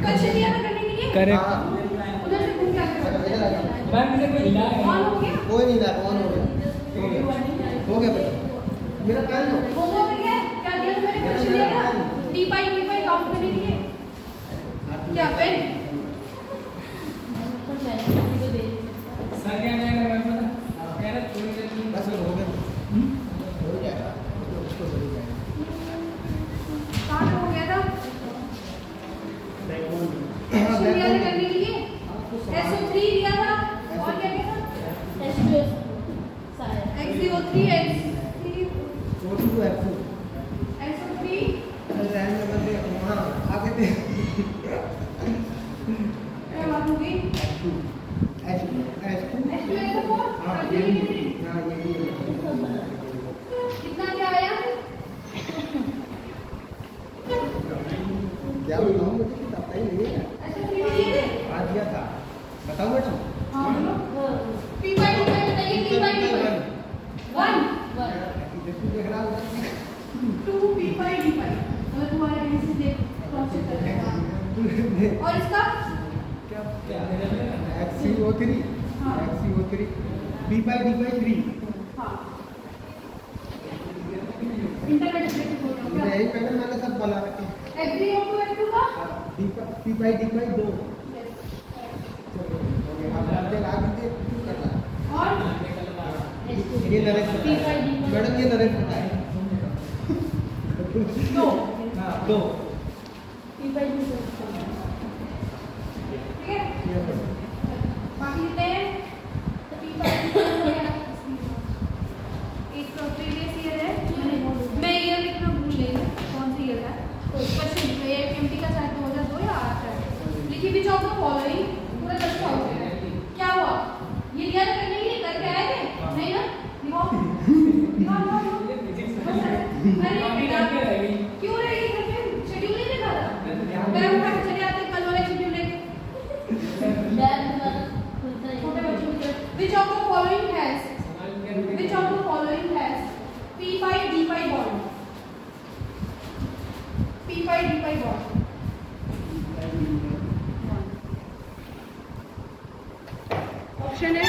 Question दिया था करने के लिए। करेक्ट। उधर से घूम के आके मैम मुझे कोई हिला है। ऑन हो गया। कोई नहीं था, ऑन हो गया बेटा। मेरा पेन दो। वो हो गया। क्या दिया था मैंने क्वेश्चन दिया था डी पाई काउंट करने के लिए। क्या पेन सर क्या कहेगा मैम पता? कह रहा थोड़ी देर में बस हो गया, हो जाएगा, उसको सही जाएगा। कहाँ हो गया था क्वेश्चन दिया था करने के लिए। SO3 दिया था और क्या दिया था X03 F2 SO3 rank number दे वहाँ आगे दे। क्या बात होगी F2 हाँ ये भी कितना क्या आया क्या बताऊँ, मुझे तो पता ही नहीं है। SO3 दिए थे। आज दिया था, बताओ बेटा। हाँ बोलो P बाई बताइए P बाई 1 देख रहा हूँ 2 P बाई D बाई मतलब तुम्हारे कहीं से देख क्रॉस चेक करेगा। और इसका XCO3 हाँ। XCO3 B by D by 3 हाँ इंटरनेट से बोल रहा हूँ क्या यही पैटर्न मैंने सब बना रखे हैं। F3 का P by D by 2 अब आगे आगे करना और ये नरेश मैडम ये नरेश बताए 2 हाँ 2 P बाई 2 ठीक है बाकी कितने हैं P बाई 2 हो गया। एक प्रीवियस ईयर है मैं ईयर लिखना भूल गई कौन सी ईयर है क्वेश्चन ये एमटी का शायद 2002 या 8 है। लिखी भी जॉब तो फॉलोइंग पूरा 10 हो गया क्या हुआ ये दिया था करने के लिए करके आए थे नहीं ना दिखाओ अरे क्यों रहेगी घर पे शेड्यूल नहीं देखा था मैं उठा के चले आते कल वाले शेड्यूल लेके छोटे बच्चों की तरह which of the following has P by D by bond P by D by bond option है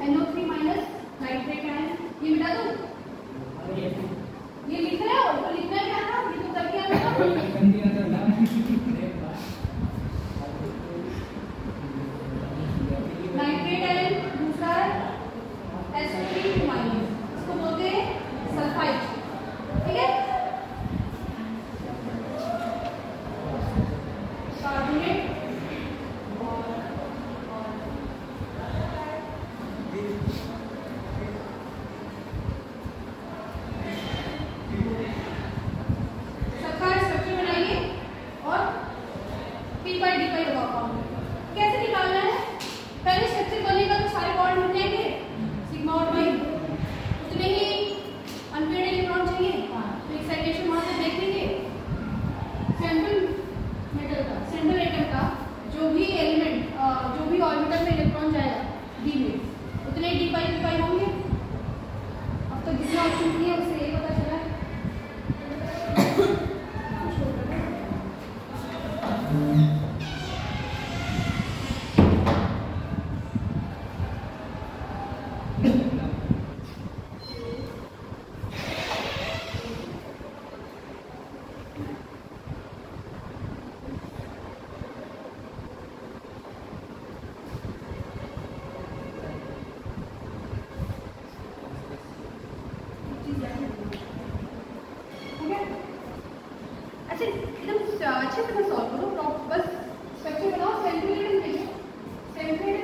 NO3 माइनस नाइट्रेट आयन ये मिटा दो ये लिख रहे हो तो लिखना क्या था ये तो करके आना था नाइट्रेट आयन दूसरा है SO3 माइनस इसको बोलते हैं सल्फाइड ठीक है कार्बोनेट कैसे निकालना है पहले स्ट्रक्चर बनेगा तो सारे बॉन्ड मिल जाएंगे सिग्मा और वाई उतने ही अनपेयर्ड इलेक्ट्रॉन चाहिए तो एक्साइटेशन वहां से देख लीजिए सेंट्रल एटम का जो भी एलिमेंट जो भी ऑर्बिटल में इलेक्ट्रॉन जाएगा डी में उतने डी पाई होंगे। अब तक जितना ऑप्शन दिए उससे यही पता चला अच्छा एकदम अच्छे से सॉल्व करो बस स्ट्रक्चर बनाओ सेंट्रल एटम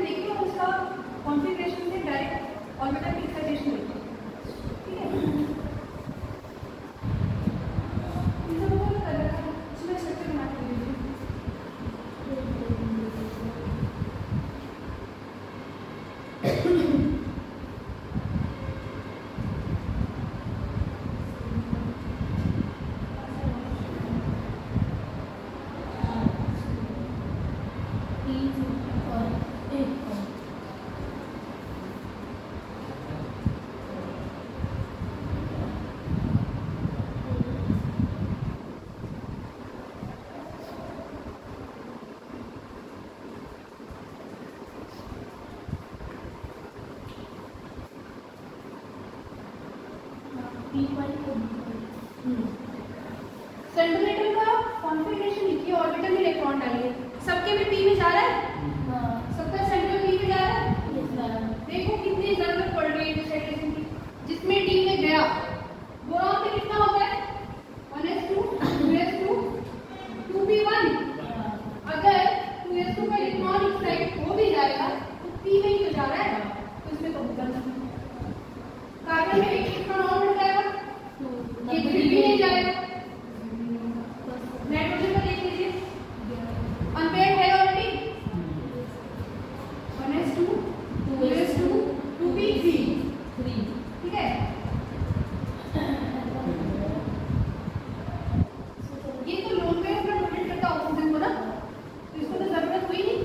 देखिए और उसका कॉन्फ़िगरेशन से डायरेक्ट ऑर्बिटल की एक्साइटेशन देखिए ठीक है इसे बोलो कर रखा है इसमें स्ट्रक्चर बना के दीजिए सेंट्रल एटम का कॉन्फ़िगरेशन लिखिए, ऑर्बिटल में इलेक्ट्रॉन डालिए। सबके में p में जा रहा है, सबका सेंटर p में जा रहा है। देखो कितनी जरूरत पड़ रही है डिसाइड्रेशन की। जिसमें d में गया बोरॉन में कितना होता है 1s2 2s2 2p1। अगर 2s2 का इलेक्ट्रॉन एक्साइट हो भी जाएगा तो p में ही तो जा रहा है, तो इसमें तो बदलना है। कार्बन में एक इलेक्ट्रॉन और मिल जाएगा, ये 3p नहीं जाएगा। नाइट्रोजन का देख लीजिए, अनपेयर्ड है ऑलरेडी 1s2 2s2 2p3, ठीक है। ये तो लोन पे अपना डोनेट करता ऑक्सीजन को ना, तो इसको तो जरूरत हुई नहीं,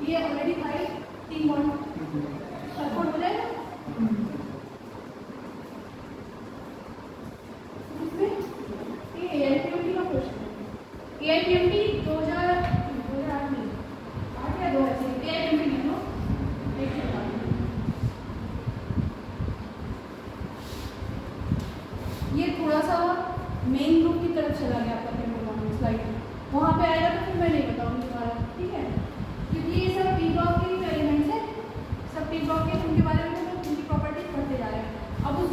ये ऑलरेडी था 3 बॉन्ड सपोर्ट हो जाएगा। AIPMT का क्वेश्चन है, AIPMT 2008 में 8 या 2 ऐसे AIPMT लिख लो। ये थोड़ा सा मेन ग्रुप की तरफ चला गया आपका पेपर स्लाइड, वहाँ पे आएगा तो फिर मैं नहीं बताऊंगी दोबारा, ठीक है। क्योंकि ये सब p ब्लॉक के एलिमेंट्स है, सब p ब्लॉक के, उनके बारे में तो उनकी प्रॉपर्टीज पढ़ते जा रहे हैं। अब उस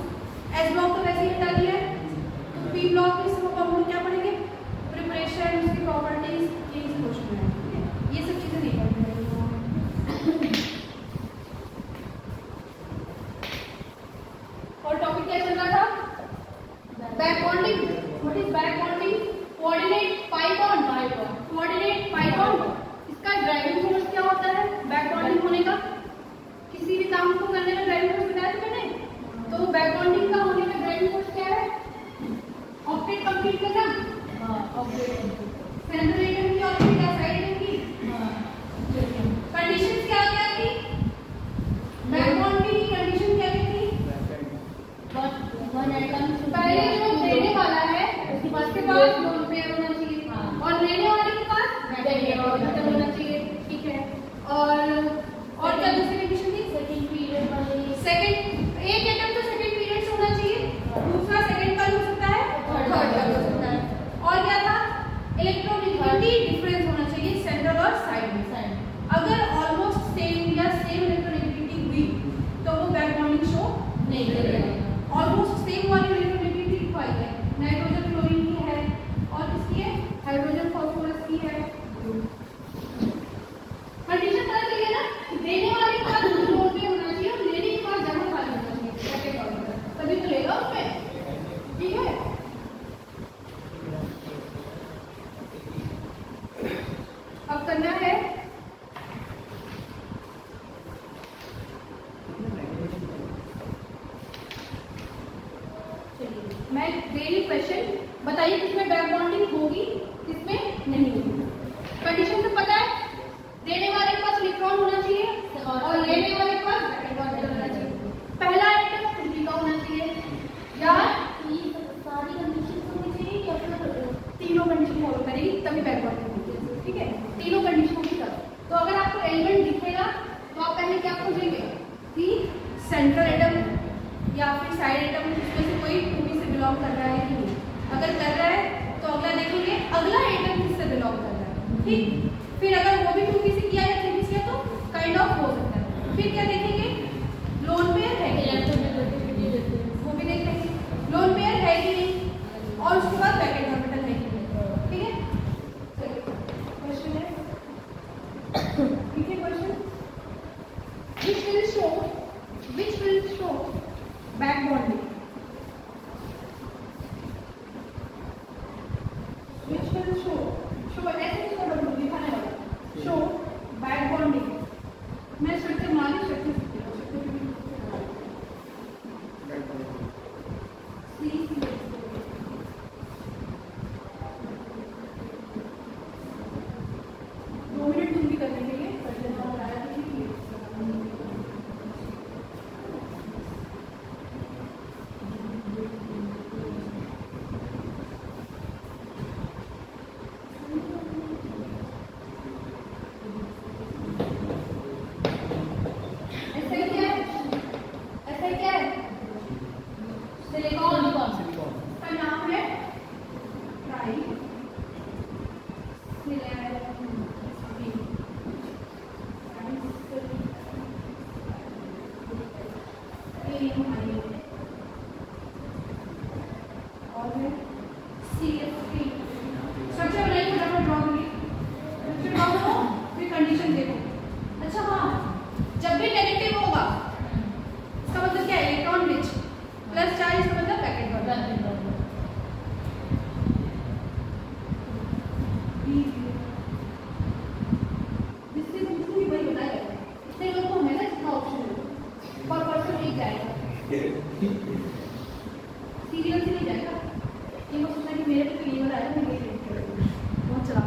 s ब्लॉक तो वैसे ही हटा दिया है, तो p ब्लॉक के सब हम क्या पढ़ेंगे, प्रिपरेशन, उसकी प्रॉपर्टीज, ये क्वेश्चन है, ठीक है। ये सब चीजें नहीं पढ़नी है। और टॉपिक क्या चल रहा था, back bonding. What is back bonding? Coordinate pi bond, coordinate pi bond. इसका ड्राइविंग फोर्स क्या होता है बैक बॉन्डिंग होने का? किसी भी काम को करने में ड्राइविंग फोर्स बताया था मैंने, तो बैक बॉन्डिंग का होने का ड्राइविंग फोर्स क्या है? ऑक्टेट कंप्लीट करना, सेंट्रल एटम की ऑर्बिट या साइड एटम की कंडीशंस क्या क्या थी? बैक बॉन्डिंग की कंडीशन क्या क्या थी? पहले जो देने वाला है उसके पास लोन पेयर होना चाहिए, और लेने वाले के पास मेटल होना चाहिए, ठीक है। और क्या दूसरी कंडीशन थी? सेकंड पीरियड वाले, सेकंड एक एटम तो सेकंड पीरियड से होना चाहिए, दूसरा सेकंड का हो सकता है, थर्ड का हो सकता है। और क्या था? इलेक्ट्रोनेगेटिविटी डिफरेंस होना चाहिए सेंट्रल और साइड में। अगर ऑलमोस्ट सेम या सेम इलेक्ट्रोनेगेटिविटी हुई तो वो बैक बॉन्डिंग शो नहीं करेगा। ऑलमोस्ट सेम वाली इलेक्ट्रोनेगेटिविटी रिक्वायर्ड है, नाइट्रोजन क्लोरीन की है और किसकी है, हाइड्रोजन फास्फोरस की है। कंडीशन पता चलिए ना, देने वाले के पास लोन पे होना चाहिए और लेने के पास जमा खाली होना चाहिए, तभी तो लेगा उसमें, ठीक है। अब करना है मैं डेली क्वेश्चन, बताइए किसमें बैक बॉन्डिंग होगी किसमें नहीं होगी। कंडीशन तो पता है, देने वाले के पास इलेक्ट्रॉन होना चाहिए और लेने वाले के पास सेकंड ऑर्बिटल होना चाहिए। पहला एटम सिंपली का होना चाहिए, या सारी कंडीशन होनी चाहिए या फिर तीनों कंडीशन फॉलो करेगी तभी बैक बॉन्डिंग होगी, ठीक है। तीनों कंडीशन होगी तब। तो अगर आपको एलिमेंट दिखेगा तो आप पहले क्या पूछेंगे कि सेंट्रल एटम या फिर साइड एटम इसमें से कोई 2p से बिलोंग कर रहा है कि नहीं। अगर कर रहा है तो अगला देखेंगे अगला एटम किससे बिलोंग कर रहा है, ठीक। फिर अगर वो भी 2p से किया या 3p से किया तो काइंड ऑफ हो सकता है। फिर क्या देखेंगे, लोन पेयर है वो भी देख लेंगे, लोन पेयर है कि नहीं, और उसके बाद बैकेंड ऑर्बिटल है कि नहीं, ठीक है। क्वेश्चन है, ठीक है question, which will show back bonding, which will show ऐसे इसको दिखाने वाला show back bonding। मैं फिर से मालिश इजीली जाएगा। ये मत सोचना कि मेरे पे क्लीवर आया मैं ये ट्रीट करूँगी, बहुत चला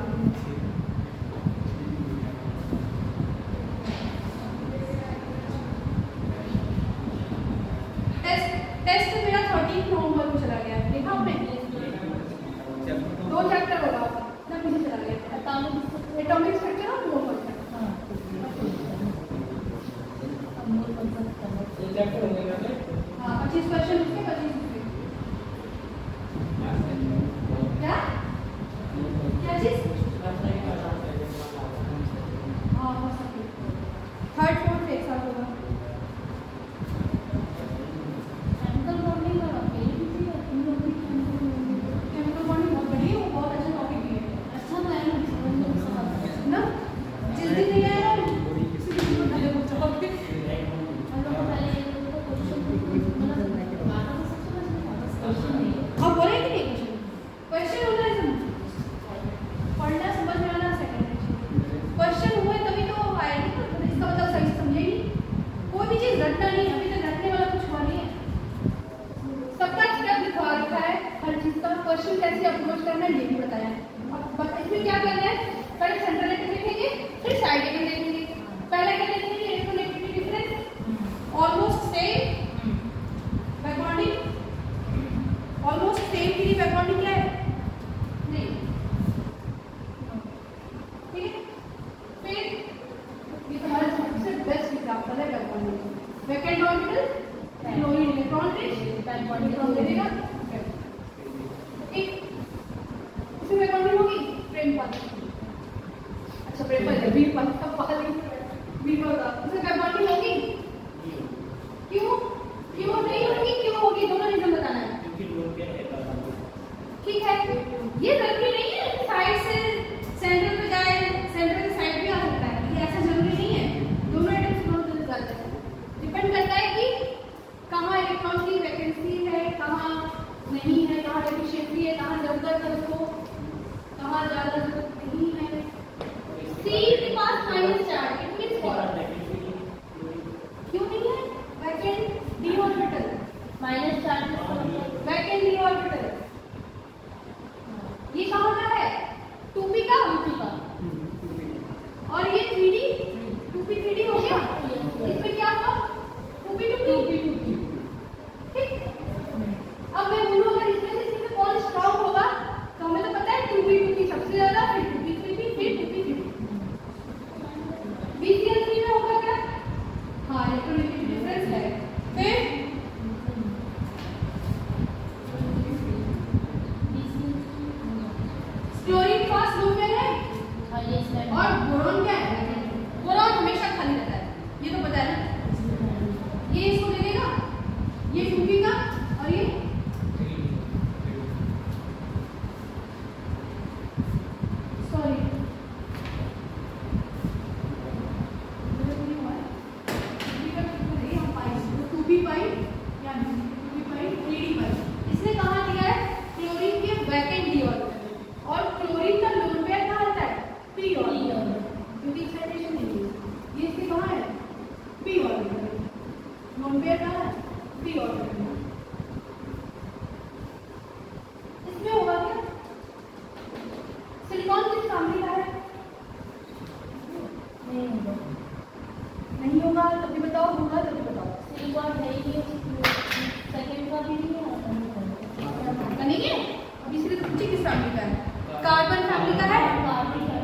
टेस्ट मेरा 13 नवंबर को चला गया, देखा आपने? 2 चैप्टर होगा ना, पीछे चला गया। एटॉमिक स्ट्रक्चर और मोल कॉन्सेप्ट। चैप्टर हो गया ना? हाँ 25 क्वेश्चन उसके 25 उसके। क्या क्या चीज? हाँ हो सकती है। 3rd 4th एक साथ होगा। केमिकल बॉन्डिंग बहुत बढ़िया, वो बहुत अच्छा टॉपिक भी है। अच्छा तो है ना, जिस दिन नहीं आया ना अब बोले कि नहीं क्वेश्चन होना है, पढ़ना समझ में आना सेकंड क्वेश्चन हुए तभी तो आएगी ना, इसका मतलब सही समझेगी। कोई भी चीज रटना नहीं, अभी तक रटने वाला कुछ हुआ नहीं है। सबका स्टेप लिखवा रखा है, हर चीज का क्वेश्चन कैसे अप्रोच करना है ये भी बताया है। अब इसमें क्या करना है, पहले सेंट्रल एटम लिखेंगे, फिर साइड एटम लिखेंगे। पहले क्या लिखेंगे, electronegativity difference, almost same back bonding, almost same के लिए बैकबॉन्डिंग क्या है? नहीं, ठीक है। फिर ये तुम्हारा सबसे बेस्ट एग्जांपल है back bonding. Vacant orbital chlorine electron rich back bonding electron देगा, ठीक। इसमें बैकबॉन्डिंग होगी प्रेम पद। अच्छा प्रेम पद है, वीर पद का पद वीर पद का इसमें बैकबॉन्डिंग होगी। क्यों क्यों नहीं होगी, क्यों होगी, दोनों रीजन बताना है। ठीक है, ये जरूरी नहीं है कि साइड से सेंटर पे जाए, सेंटर से साइड भी आ सकता है, ये ऐसा जरूरी नहीं है। दोनों एटम से दोनों तरफ जाते हैं, डिपेंड करता है कि कहाँ इलेक्ट्रॉन की वैकेंसी है, कहाँ नहीं है, कहाँ डेफिशिएंसी है, कहाँ जरूरत है उसको, कहाँ ज्यादा जरूरत नहीं है। सी के पास minus charge, it means what? क्यों नहीं है? Vacant d orbital minus charge, vacant d orbital. ये कहाँ का है? 2p का, और ये 3d, 2p 3d हो गया। इसमें क्या हुआ? 2p 2p, ठीक। अब मैं बोलूँ अगर इसमें से किसी में कौन स्ट्रॉन्ग होगा तो हमें तो पता है 2p 2p सबसे ज्यादा, फिर 2p 3p, फिर 2p 3p। BCl3 में होगा क्या? हाँ इलेक्ट्रोनेगेटिव डिफरेंस है। फिर क्लोरीन फास्ट लूप में है, और बोरॉन क्या है? बोरॉन हमेशा खाली रहता है, ये तो पता है ना। ये इसको दे देगा, ये 2p का, और ये सॉरी 2p पाई या 2p पाई 3d पाई। इसने कहाँ दिया है? क्लोरीन के वैकेंट डी ऑर्बिटल, और क्लोरीन का लोन पेयर कहाँ आता है? p ऑर्बिटल, क्योंकि एक्साइटेशन नहीं है। ये इसके कहाँ है? p ऑर्बिटल, लोन पेयर कहाँ है? p orbital. इसमें होगा क्या? सिलिकॉन किस फैमिली का है? नहीं होगा, तभी बताओ, होगा तभी बताओ। सिलिकॉन है ही नहीं, सेकंड का भी नहीं है, नहीं है। अब इसलिए तो पूछे किस फैमिली का है? कार्बन फैमिली का है, कार्बन फैमिली है,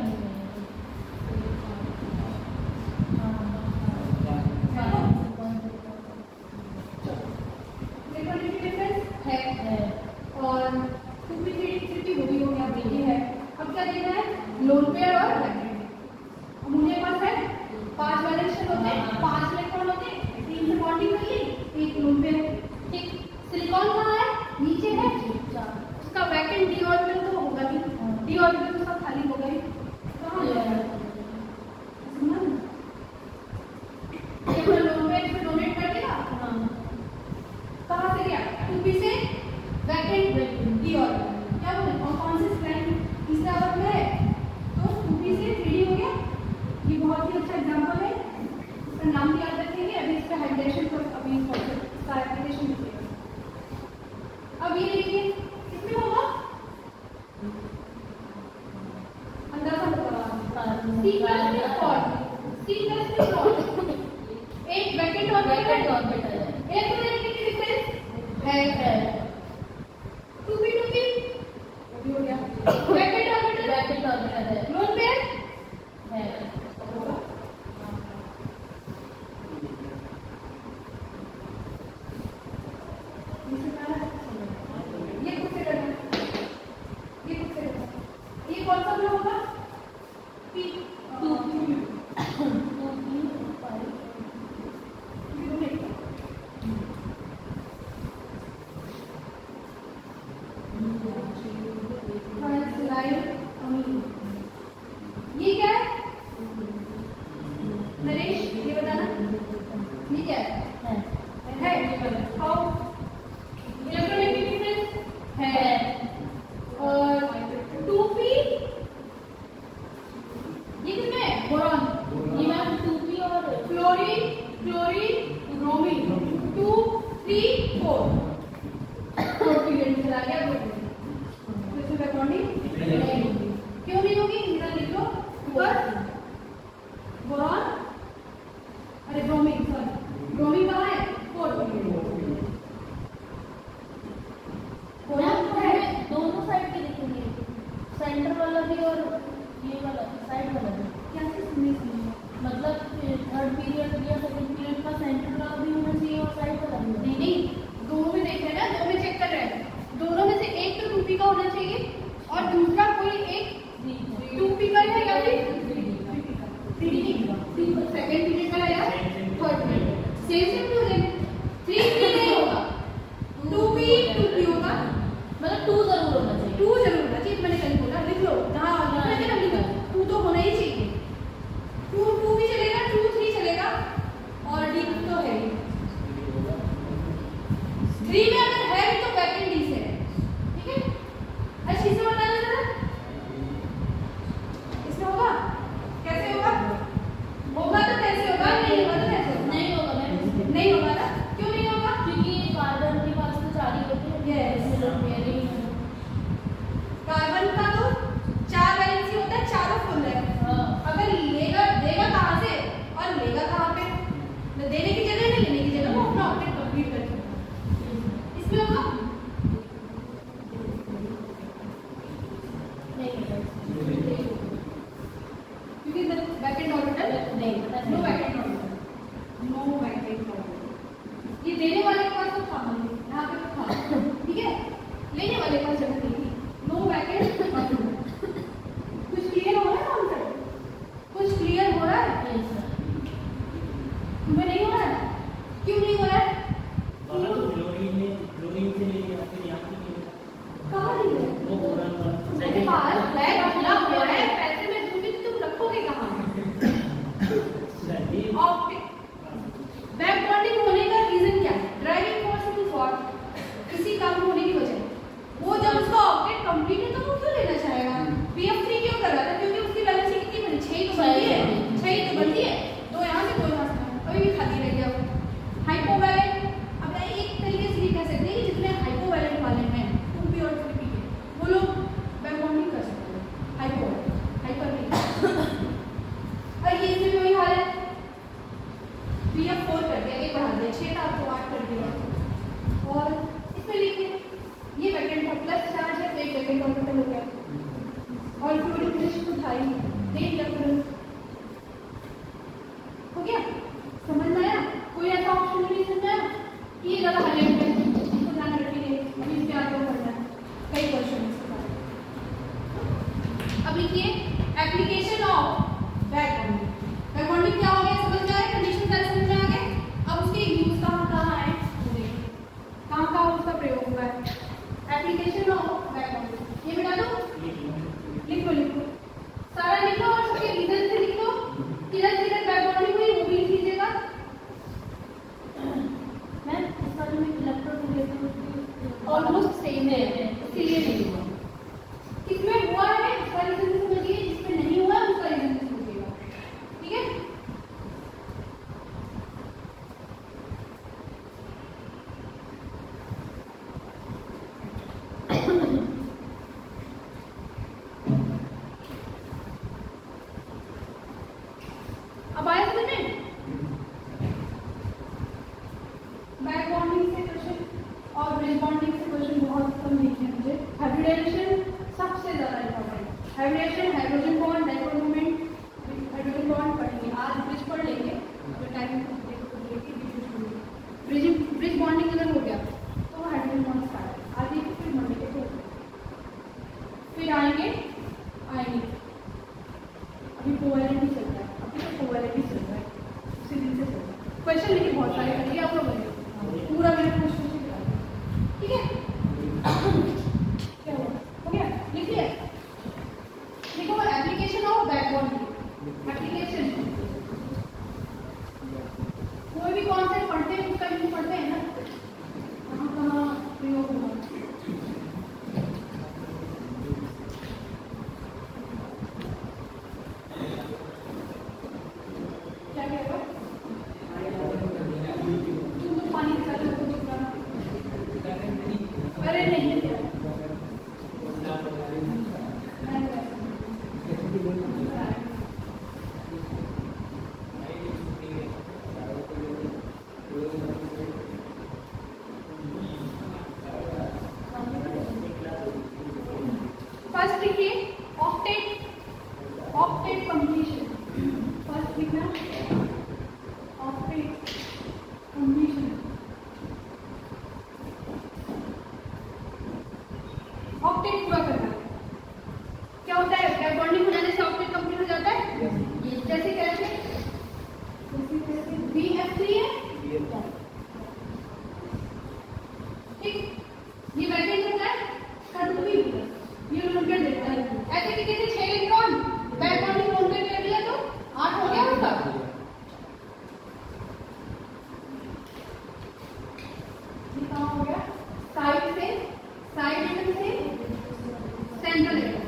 और 2p 3p वो भी हो गया, ये है। अब क्या देना है? लोन पेयर और वैकेंट। अमोनिया पास है 5 वैलेंस शेल होते हैं, 5 इलेक्ट्रॉन होते हैं, 3 से बॉन्डिंग करिए, 1 लोन पेयर, ठीक। सिलिकॉन कहाँ है? नीचे है, उसका वैकेंट डी ऑर्बिटल तो होगा ही, डी ऑर्बिटल तो सब खाली होगा ही। कहाँ जाएगा? ये लोन पेयर से डोनेट कर देगा, कहाँ से गया? 2p से वैकेंट डी ऑर्बिटल, क्या बोले? कौन से स्ट्रैंड तीसरा वर्ग में है, तो 2p से 3d हो गया। ये बहुत ही अच्छा एग्जांपल है, इसका नाम भी याद रखेंगे। अभी इसका हाइड्रेशन पर अभी इसका एप्लीकेशन लिखिएगा। अब ये देखिए C प्लस में फॉर एक ब्रैकेट ऑर्बिटल है, एक तो देखिए डिफरेंस है 2p 2p हो गया, ब्रैकेट ऑर्बिटल है, लोन पेयर है, ये खुद से करना, ये कौन सा ब्लॉक होगा p 2p ये क्या है नरेश, ये बताना ये क्या है हाउ इलेक्ट्रोनेगेटिव डिफरेंस है, और 2p ये किसमें है बोरॉन, ये मैम 2p और फ्लोरीन ब्रोमीन 2 3 4 पीरियड चला गया, तो इसमें बॉन्डिंग क्यों नहीं होगी, इधर लिख लो ऊपर बोरॉन, अरे ब्रोमीन सॉरी ब्रोमीन कहाँ है 4 दोनों साइड के लिखेंगे, सेंटर वाला भी और ये वाला साइड वाला भी, क्या सुनने मतलब थर्ड पीरियड या सेकंड पीरियड का सेंटर वाला भी होना चाहिए और साइड वाला भी होना नहीं दोनों में देख रहे हैं ना, दो में चेक कर रहे हैं, दोनों में से एक तो 2p का होना चाहिए और दूसरा कोई एक 2p का है या फिर 3p का, सेकंड पीरियड का है या third period, same to same 3p नहीं होगा 2p होगा, मतलब 2 जरूर होना चाहिए, 2 जरूर होना चाहिए, मैंने कल बोला लिख लो जहाँ लिखना है ना लिखो 2 तो होना ही चाहिए, 2 भी चलेगा 2 3 चलेगा और d तो है ही, 3 में अगर है तो वैकेंट डी से है, ठीक है। अच्छा इसे बताना जरा, इसमें होगा कैसे होगा, होगा तो कैसे होगा, नहीं होगा तो कैसे होगा, नहीं होगा मैम, नहीं होगा ना, क्यों नहीं होगा, क्योंकि कार्बन के पास तो 4 ही होते हैं, कार्बन का तो 4 वैलेंसी होता है, चारों फुल है, अगर लेगा देगा कहाँ से और लेगा कहाँ पे, देने की जगह नहीं लेने की जगह वो अपना ऑब्जेक्ट कंप्लीट कर सकता है, इसमें होगा क्योंकि वैकेंट ऑर्बिटल नहीं, नो वैकेंट ऑर्बिटल, ये देने वाले के पास तो था यहाँ पे तो था, ठीक है, लेने वाले के पास जगह नहीं थी, नो वैकेंट ऑर्बिटल, कुछ क्लियर हो रहा है आंसर, कुछ क्लियर हो रहा है, तुम्हें नहीं हो रहा है, क्यों नहीं हो रहा है, कहाँ लिख रहे हो, पास बैग खुला हुआ है, पैसे में दूंगी तो तुम रखोगे कहाँ, बैक बॉन्डिंग होने का रीजन क्या है, ड्राइविंग फोर्स टू फॉर किसी काम होने की वजह, वो जब उसका ऑब्जेक्ट कंप्लीट है तो वो क्यों लेना चाहेगा, pf3 क्यों कर रहा था, क्योंकि उसकी वैलेंसी कितनी बनी 6 तो बनती है, 6 तो बनती है, 2 यहाँ से 2 यहाँ से, अभी भी खाली रह गया हाइपोवैलेंट, अब एक तरीके से ये कह सकते हैं कि जितने हाइपोवैलेंट वाले हैं 2p और 3p के वो लोग बैक बॉन्डिंग कर सकते हैं, हाइपर नहीं, और ये इसमें वही हाल है, pf4 कर दिया, एक बढ़ा दिया 6 था आपको 8 कर दिया, और इसमें लिखिए ये वैकेंट का प्लस चार्ज है तो एक वैकेंट ऑर्बिटल हो गया, और फ्लूइड फिनिश तो था ही, देख इलेक्ट्रॉन हो गया, समझ में आया, कोई ऐसा ऑप्शन नहीं समझ आया, ये ज़्यादा हाईलाइट है, इसको ध्यान रखिए, अभी इसके आगे पढ़ना है, कई क्वेश्चन इसके बारे में। अब लिखिए एप्लीकेशन ऑफ बैक बॉन्डिंग क्या हो गया, समझ में आया, कंडीशन सारे समझ में आ गए, अब उसके यूज कहाँ है, कहाँ उसका प्रयोग हुआ है, एप्लीकेशन ऑफ बैक बॉन्डिंग, ये बता दो, लिखो सारा लिखो और उसके रीजन से लिखो, किधर किधर बैक बॉन्डिंग हुई वो भी लिख लीजिएगा, मैम इसका जो इलेक्ट्रोनेगेटिव ऑलमोस्ट सेम है, इसीलिए नहीं हुआ, किसमें हुआ है उसका रीजन समझिए, जिसमें नहीं हुआ है उसका रीजन समझिएगा, ठीक है। Hybridisation, hydrogen bond, dipole moment, hydrogen bond पढ़ेंगे आज, ब्रिज पढ़ लेंगे अगर टाइम ब्रिज बॉन्डिंग अगर हो गया तो हाइड्रोजन बॉन्ड स्टार्ट आगे फिर मंडे के फिर आएंगे अभी कोवैलेंटी चल रहा है, अभी तो कोवैलेंटी चल रहा है, उसी दिन से चल रहा है। क्वेश्चन लेकिन बहुत सारे करेंगे आप लोग पूरा मेरे क्वेश्चन से करा, ठीक है? क्या हुआ, हो गया, लिख लिया? देखो एप्लीकेशन ऑफ बैकबोन की एप्लीकेशन, कोई भी कॉन्सेप्ट पढ़ते हैं उसका यूज पढ़ते हैं ना, कहाँ कहाँ प्रयोग होगा। क्या कहेगा? तुम तो पानी के साथ अरे नहीं है क्या? फर्स्ट लिखिए ऑक्टेट कंप्लीशन, फर्स्ट लिखना ऑक्टेट कंप्लीशन। ऑक्टेट पूरा करना क्या होता है? क्या बॉन्डिंग बनाने से ऑक्टेट कंप्लीट हो जाता है? जैसे कैसे BF3 है, ठीक, ये वैकेंट होता है कंट्री, ये लोकेट देता है। ऐसे कि जैसे 6 इलेक्ट्रॉन बैक बॉन्डिंग लोकेट कर दिया तो 8 हो गया उसका। ये कहाँ हो गया? साइड एटम से सेंट्रल एटम,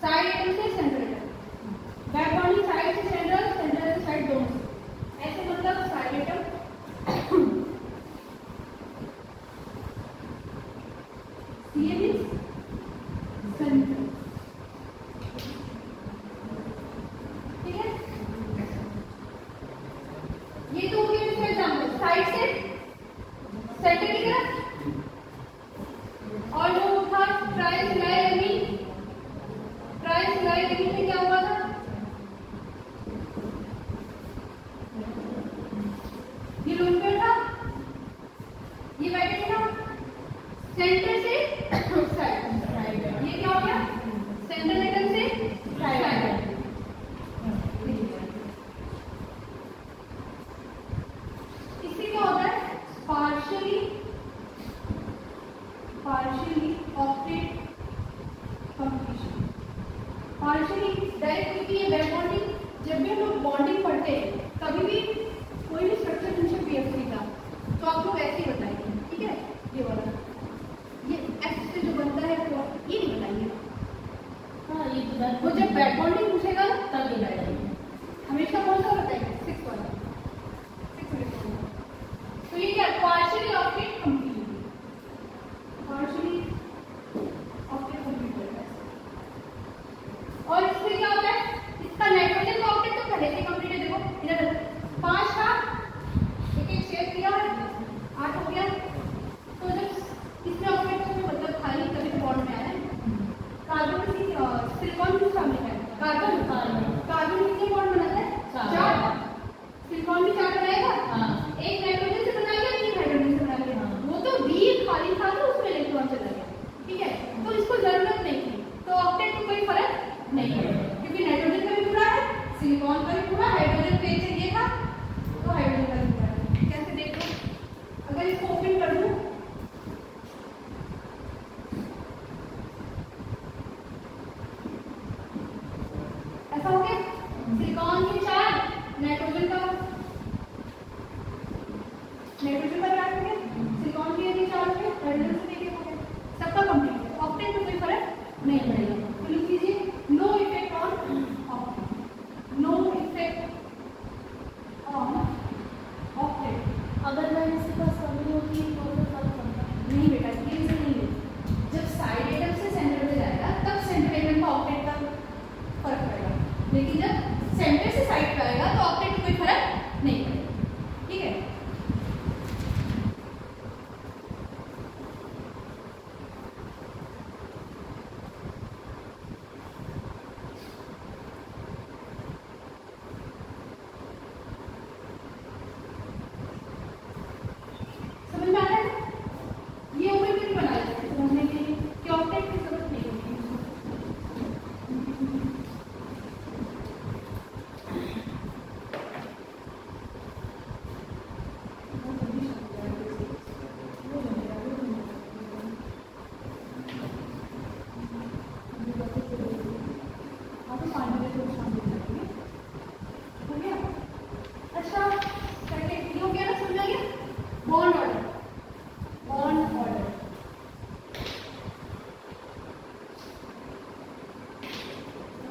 साइड एटम से central atom, back bonding side से सेंट्रल, सेंट्रल से साइड दोनों से। ऐसे मतलब साइड एटम CN सेंट्रल, ठीक है? ये तो हो गया इसका एग्जाम्पल, साइड से सेंटर की तरफ। और जो था ट्राइसिलाइएमिन में क्या हुआ था? ये लोन पेयर था, ये वैकेंट था, सेंटर से साइड, ये क्या हो गया? सेंट्रल एटम से साइड। इससे क्या होता है? Partially octet completion. Partially direct क्योंकि ये बैक बॉन्डिंग, जब भी हम लोग बॉन्डिंग पढ़ते हैं कभी भी कोई भी स्ट्रक्चर पूछे BF3 का तो आप लोग ऐसे ही बताएंगे, ठीक है? ये वाला ये X से जो बनता है वो ये नहीं बताइए। हाँ, ये वो जब बैक बॉन्डिंग पूछेगा ना तब ये बताइए, हमेशा कौन सा बताएंगे? 6 वाला, 6 वाला। तो ये क्या? Partially octet complete, partially octet complete होता है। और इससे क्या होता है? इसका नाइट्रोजन का ऑक्टेट तो पहले से कंप्लीट है। देखो इधर 5 था, एक शेयर किया 8 हो गया। तो जब इसमें ऑक्टेट तो मतलब खाली कभी तो बॉन्ड में आया है। कार्बन सिलिकॉन किस सामने है? कार्बन कितने बॉन्ड बनाता है? 4। सिलिकॉन भी 4 बनाएगा, एक नाइट्रोजन से बनाएगा, एक हाइड्रोजन से बनाएगा। वो तो B खाली था तो उसमें इलेक्ट्रॉन चला गया, ठीक है? तो इसको जरूरत नहीं थी, तो ऑक्टेट को कोई फर्क नहीं पड़ेगा क्योंकि नाइट्रोजन का भी पूरा है, सिलिकॉन का भी पूरा, हाइड्रोजन पे से ये था तो हाइड्रोजन का भी पूरा है। कैसे देख लो, अगर इसको ओपन कर दूं ऐसा हो गया, सिलिकॉन के 4, नाइट्रोजन का क्या हो गया? सिलिकॉन के यदि 4 हो गए, हाइड्रोजन से देखिए हो गया, सबका कंप्लीट है। ऑक्टेट में कोई फर्क नहीं पड़ेगा। तो लिख लीजिए no effect on octet, no effect on octet. अगर मैं इसके पास कमी होती है तो फर्क पड़ता है? नहीं बेटा, ये नहीं है। जब साइड एटम से सेंटर में जाएगा तब सेंटर एटम का ऑक्टेट का फर्क पड़ेगा, लेकिन जब सेंटर से साइड पे आएगा तो ऑक्टेट में कोई फर्क नहीं पड़ेगा, ठीक है? को शामिल करेंगे। हो गया? अच्छा सेकंड ये हो गया ना, समझ आ गया? Bond order, bond order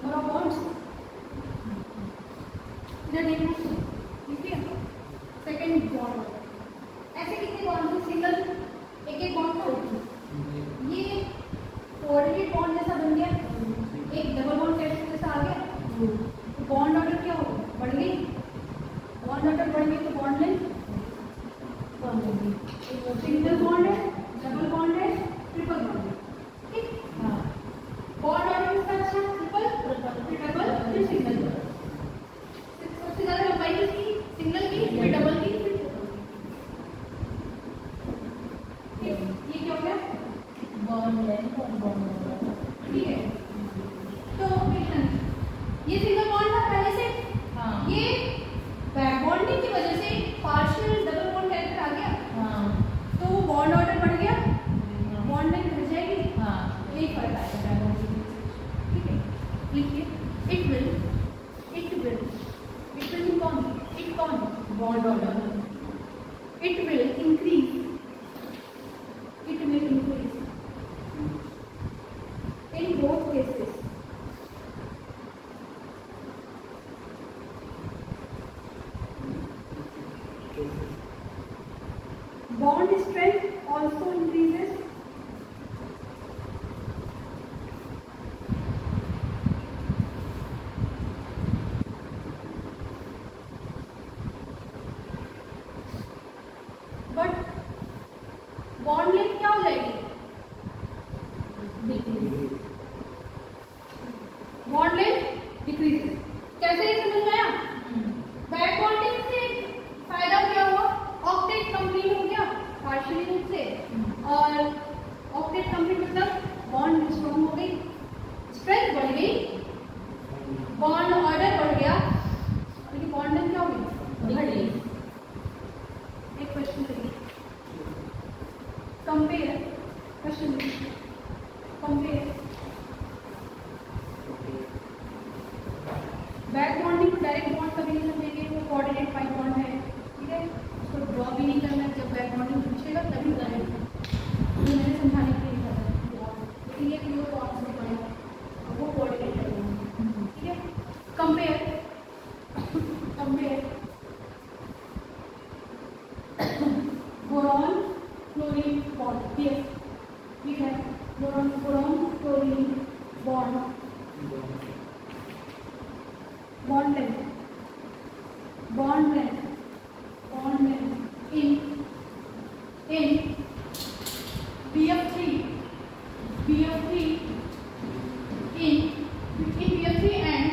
number of bonds इधर देखना, ठीक है? सेकंड बॉन्ड ऑर्डर ऐसे कितने बॉन्ड हैं? सिंगल एक एक बॉन्ड का ये कोऑर्डिनेट बॉन्ड जैसा बन गया, एक डबल बॉन्ड टेस्ट जैसा आ गया, तो बॉन्ड ऑर्डर क्या होगा? बढ़ गई। बॉन्ड ऑर्डर बढ़ गई तो बॉन्ड लेंथ कम होगी। सिंगल बॉन्ड है, डबल बॉन्ड है, ट्रिपल बॉन्ड है, ठीक? हाँ, बॉन्ड ऑर्डर किसका अच्छा? ट्रिपल, फिर डबल, फिर सिंगल। सबसे ज्यादा लंबाई किसकी? सिंगल की, फिर डबल की, फिर ट्रिपल की। ये क्या हो गया? बॉन्ड लेंथ और बॉन्ड ऑर्डर। ठीक है, तो ये सिंगल बॉन्ड था पहले से। हाँ, ये बैक बॉन्डिंग की वजह से पार्शियल डबल बॉन्ड कैरेक्टर आ गया, हाँ, तो वो बॉन्ड ऑर्डर बढ़ गया, बॉन्ड लेंथ बढ़ जाएगी। हाँ, यही फर्क आएगा बैक बॉन्डिंग में। ठीक है, लिखिए इट विल कौन bond order, it will increase in both cases. Bond strength also increases. But bond length क्या हो जाएगी? Bond length decreases. कैसे ये समझ में आया? बैक बॉन्डिंग से फायदा क्या हुआ? ऑक्टेट कंप्लीट हो गया पार्शियली रूप से, और ऑक्टेट कंप्लीट मतलब बॉन्ड स्ट्रॉन्ग हो गई, स्ट्रेंथ बढ़ गई, बॉन्ड ऑर्डर बढ़ गया, लेकिन बॉन्ड लेंथ क्या हो गई? बढ़ गई। एक क्वेश्चन करिए, compare question, compare back bonding को डायरेक्ट बॉन्ड कभी नहीं समझेंगे, वो कोऑर्डिनेट पाई बॉन्ड है, ठीक है? उसको ड्रॉ भी नहीं करना, जब बैक बॉन्डिंग पूछेगा तभी करेंगे। ये मैंने समझाने के लिए कहा है, लेकिन ये वीडियो तो आपसे पड़ेगा, वो कोऑर्डिनेट करेंगे, ठीक है? कंपेयर बोरॉन क्लोरीन बॉन्ड, ये ठीक है? Boron chlorine bond, bond length in BF3 and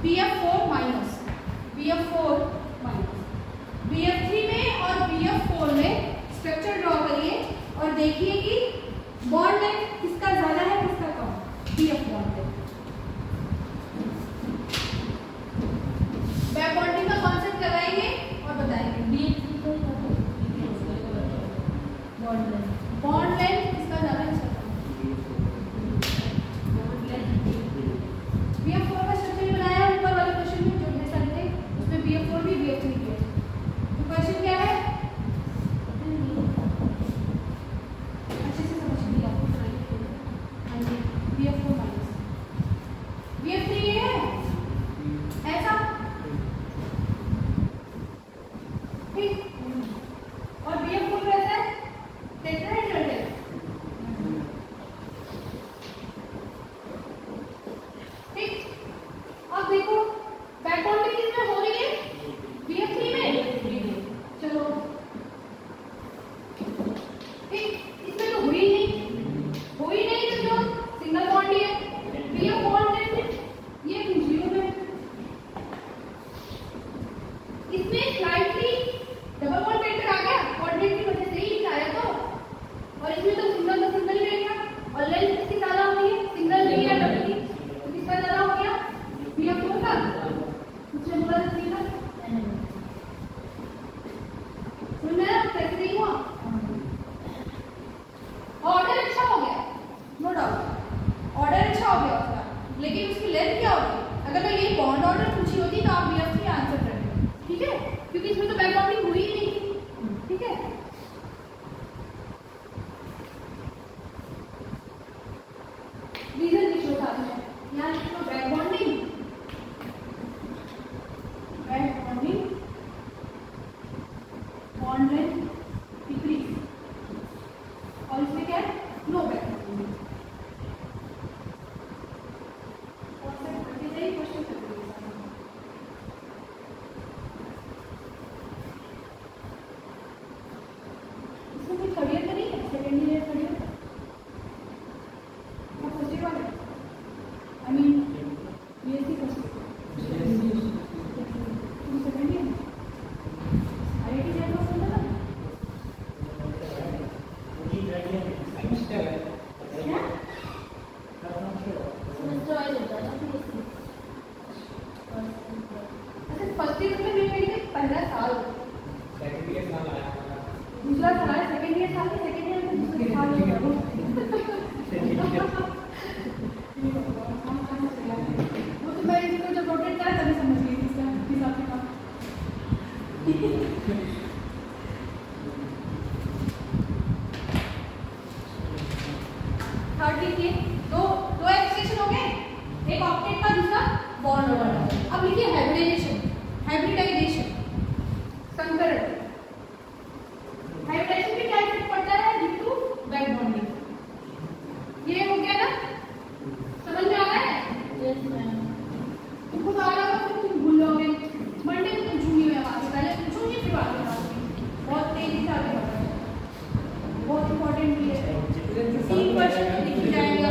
BF4 minus BF3 में और BF4 में स्ट्रक्चर ड्रॉ करिए और देखिए कि बॉन्ड लेंथ किसका ज्यादा है किसका कम। BF बॉन्ड बैक बॉन्डिंग का कॉन्सेप्ट लगाएंगे और बताएंगे। बॉन्ड लेंथ किसका ज्यादा है किसका कम। BF4 का स्ट्रक्चर बनाया ऊपर वाले क्वेश्चन में जो ढेर सारे थे, उसमें BF4 भी BF3 भी है। तो क्वेश्चन क्या है? अच्छे से समझ लिया हाँ जी। BF4 माइनस BF3 ये है ऐसा, ठीक? और BF4 कैसा है? क्या सेमेस्टर वाइज होता है ना फिर इसमें। अच्छा फर्स्ट ईयर में मेरे पहला साल सेकंड ईयर साल आया दूसरा साल है सेकंड ईयर साल में दूसरा साल होगा वो तो मैं इसको जब रोटेट करा तभी समझ गई इसका हिसाब से काम थर्ड लिखिए दो एक्सप्रेशन हो गए एक ऑक्टेट का दूसरा बॉन्ड वाला अब लिखिए हाइब्रिडाइजेशन संकरण हाइब्रिडाइजेशन में क्या इफेक्ट पड़ता है ड्यू टू बैक बॉन्डिंग ये हो गया ना समझ में आ रहा है यस मैम। तुमको तो आ रहा होगा फिर तुम भूल जाओगे मंडे को पूछूंगी मैं आगे पहले पूछूंगी फिर आगे बात बहुत तेजी से आगे बढ़ रहा है बहुत इंपॉर्टेंट भी है 3 क्वेश्चन तो लिख जाएंगे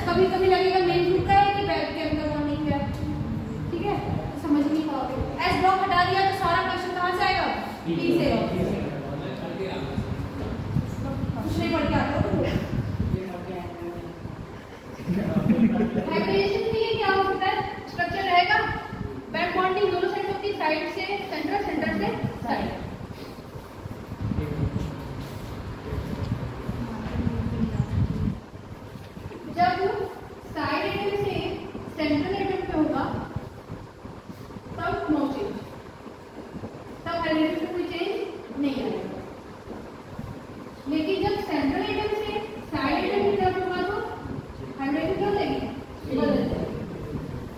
कभी कभी लगेगा मेन ग्रुप का है कि बैक केमिकल बॉन्डिंग है ठीक है समझ नहीं पाओगे एस ब्लॉक हटा दिया तो सारा क्वेश्चन कहां से आएगा पी से कुछ नहीं पढ़ के आता हो हाइब्रिडेशन के लिए क्या हो सकता है स्ट्रक्चर रहेगा बैक बॉन्डिंग दोनों साइड होती है साइड से सेंटर सेंटर से साइड जब साइड एटम से सेंट्रल एटम पे होगा तब नो चेंज तब हाइड्रोजन में कोई चेंज नहीं आएगा लेकिन जब सेंट्रल एटम से साइड एटम की तरफ होगा तो हाइड्रोजन क्या हो जाएगी बदल जाएगी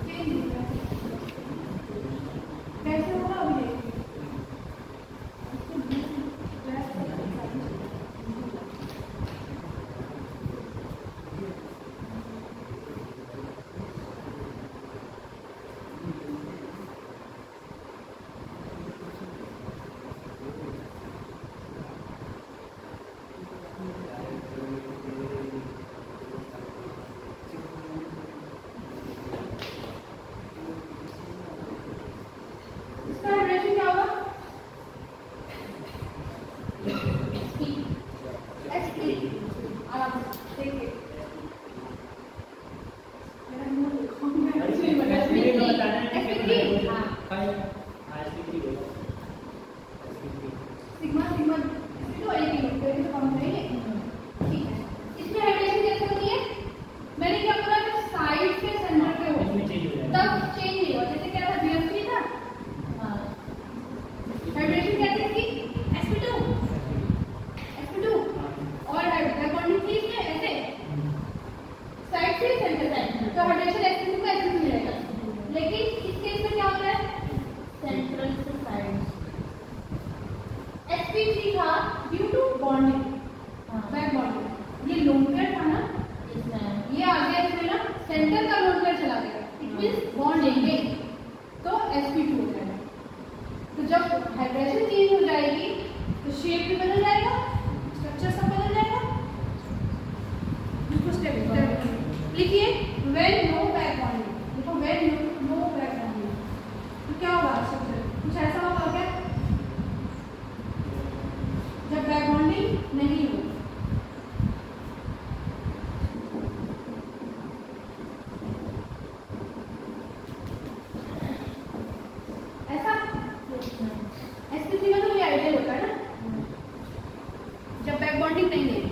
चेंज हो जाएगा कैसे होगा अभी देखिए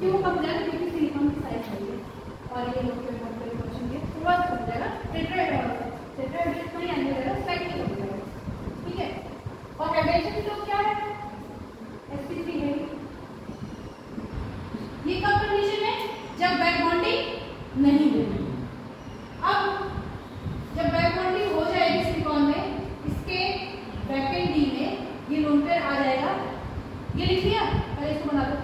क्यों कम जाए क्योंकि सिलिकॉन की साइज है और ये लोग ये लिख लिया, पहले इसको बना दो।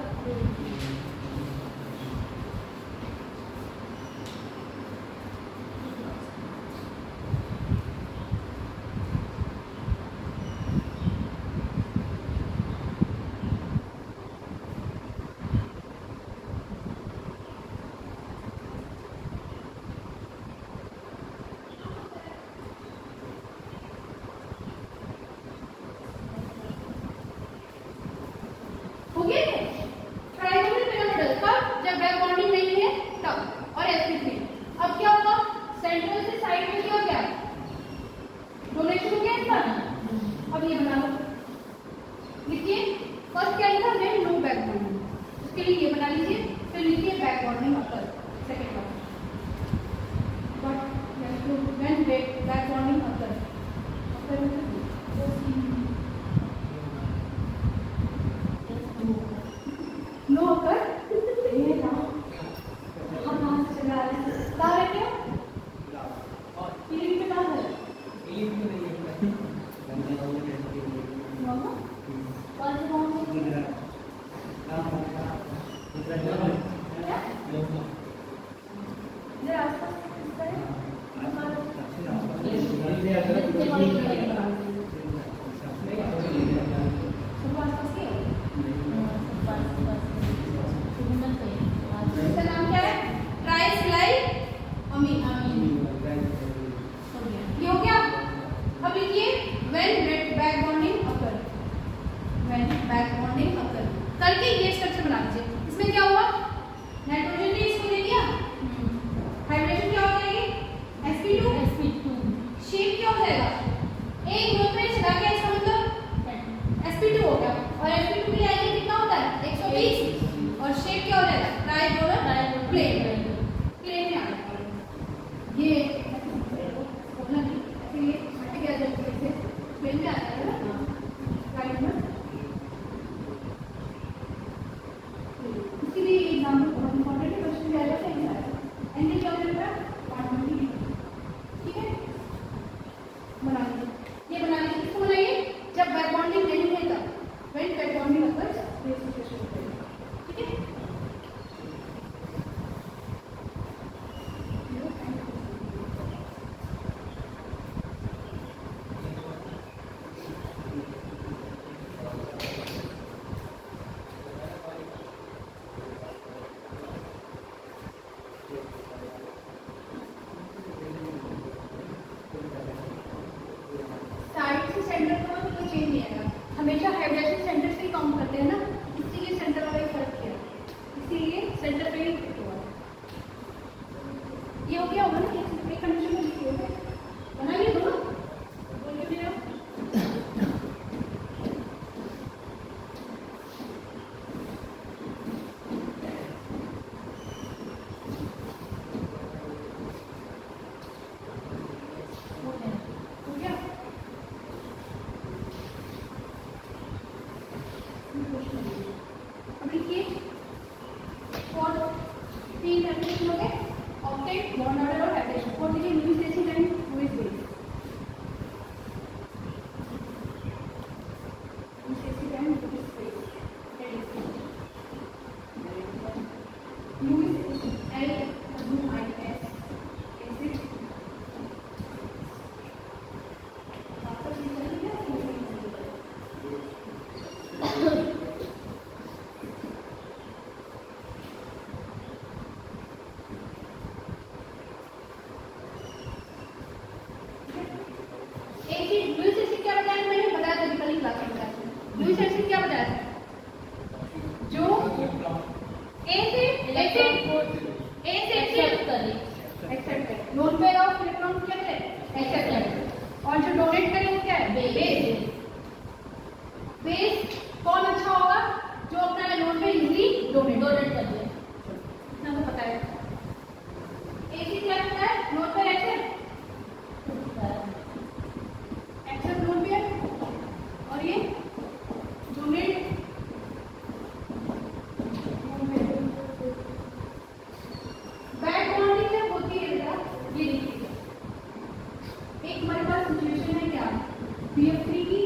हमेशा हाइब्रिडेशन सेंटर से ही काउंट करते हैं ना, इसीलिए सेंटर वाला ही फर्क किया, इसीलिए सेंटर पे ही हुआ। ये हो गया होगा ना, एक कंडीशन में लिखी होगी, बनाइए दो ना, बोल के मेरा BF3 की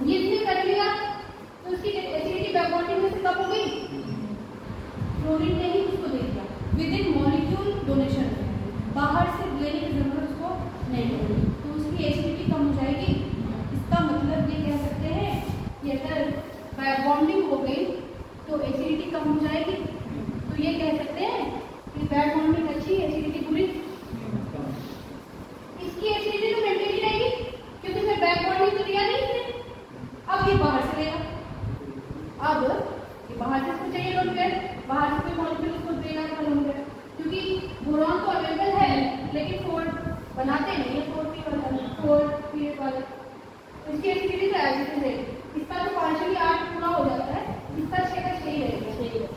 ये इसने कर लिया तो उसकी एसिडिटी बैक बॉन्डिंग में से कब हो गई? फ्लोरीन ने ही उसको दे दिया विद इन मॉलिक्यूल डोनेशन, बाहर से लेने की जरूरत उसको नहीं होगी, तो उसकी एसिडिटी कम हो जाएगी। इसका मतलब ये कह सकते हैं कि अगर बैक बॉन्डिंग हो गई तो एसिडिटी कम हो जाएगी, तो ये कह सकते हैं कि बैक बॉन्डिंग अच्छी, एसिडिटी बुरी। इसकी एसिडिटी तो मेंटेन ही रहेगी क्योंकि इसमें बैक बॉन्डिंग तो दिया नहीं इसने। अब ये बाहर से लेगा, अब ये बाहर से इसको चाहिए लोन पेयर, बाहर से कोई मॉलिक्यूल उसको देगा लोन पेयर, क्योंकि बोरॉन तो अवेलेबल है लेकिन 4 बनाते नहीं है, 4 पीरियड वाले, इसकी एसिडिटी तो एसिडिटी है। इसका तो पार्शियली 8 पूरा हो जाता है, इसका 6 का 6 ही रहेगा।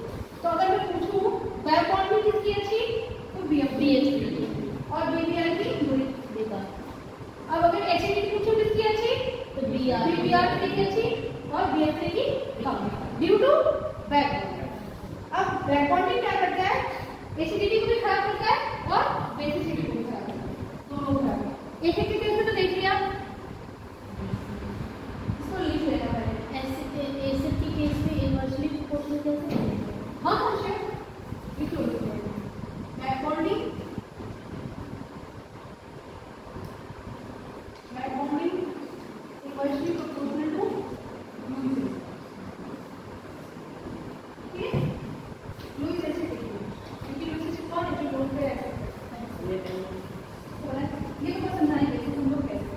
तो अगर मैं पूछूं बैक बॉन्डिंग किसकी अच्छी, तो BH और BBR की बुरी देगा। अब अगर एसिडिटी पूछूं किसकी अच्छी, तो BBR की अच्छी और BH की कम, ड्यू टू बैक बॉन्डिंग। अब बैक बॉन्डिंग क्या करता है, एसिडिटी को भी खराब करता है और बेसिसिटी को भी खराब करता है, दोनों खराब है। एसिडिटी कैसे तो देख लिया, इसको लिख लेना पड़ेगा। एसिड की केस में इनवर्सली प्रोपोर्शनल कैसे? हाँ श्योर, लिख लो। Back bonding inversely proportional to Lewis, ठीक है? लुईस एसिड, क्योंकि लुईस एसिड कौन है जो लोन पे रहता है, ये तो समझाएंगे कि तुम लोग कैसे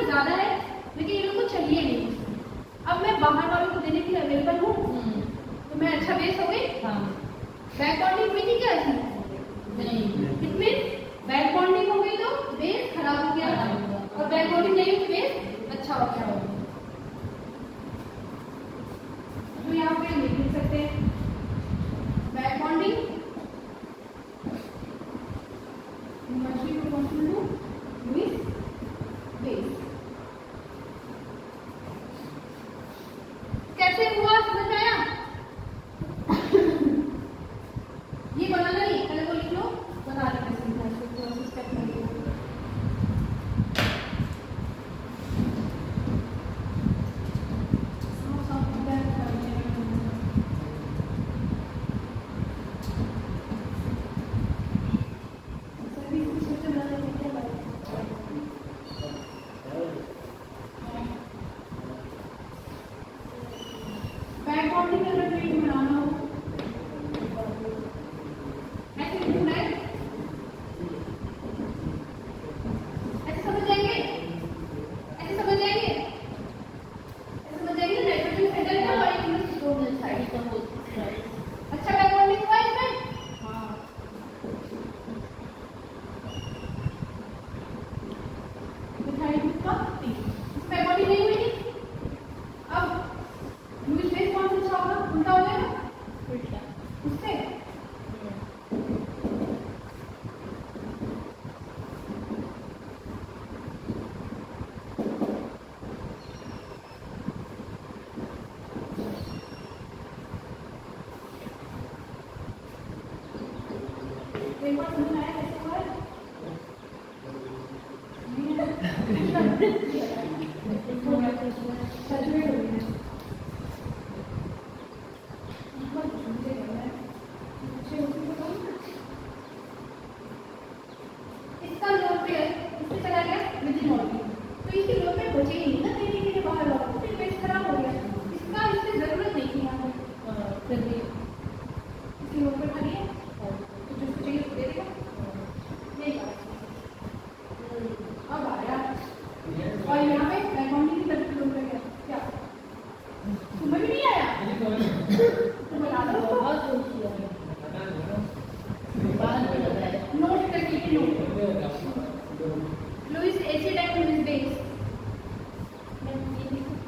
ज़्यादा है लेकिन ये लोग को चाहिए नहीं। अब मैं बाहर वालों को देने के लिए अवेलेबल हूँ तो मैं अच्छा बेस हो गई। बैक बॉन्डिंग हुई थी क्या इसमें? नहीं। इट मीन्स बैक बॉन्डिंग हो गई तो बेस खराब हो गया और बैक बॉन्डिंग नहीं हुई तो बेस अच्छा हो गया। तो यहाँ पे लिख सकते हैं बैक बॉन्डिंग कैसे हुआ समझ में आया? ये बनाना नहीं, पहले वो लिख लो, बना लेना स्टेप में। बैक बॉन्डिंग का अगर ट्रीट बनाना हो ऐसे लिखना है, ऐसे समझ जाएंगे, ऐसे समझ जाएंगे, ऐसे समझ जाएंगे। नाइट्रोजन सेंटर का और एक मिनट साइड का हो। अच्छा बैक बॉन्डिंग हुआ इसमें? हाँ। मिथाइल ग्रुप का बैक बॉन्डिंग नहीं हुई। अब लुईस बेस कौन सा अच्छा होगा? उल्टा हो जाएगा उल्टा उससे। एक बार समझ आया कैसे हुआ है? सैचुरेट हो गया। इसका लोड पे इससे चला गया मिथेनॉल पे, तो इसकी लोड पे बचे ही नहीं ना देने के लिए बाहर वाला, फिर बेस खराब हो गया। इसका इससे जरूरत नहीं थी यहाँ पे, फिर भी इसकी लोड पे खाली है तो जिसको चाहिए उसको दे देगा। यही बात अब आया और यहाँ पे बैक बॉन्डिंग की तरफ लोड पे गया क्या तुम्हें भी नहीं आया? तुम बता दो नोट करके Lewis acid and Lewis base.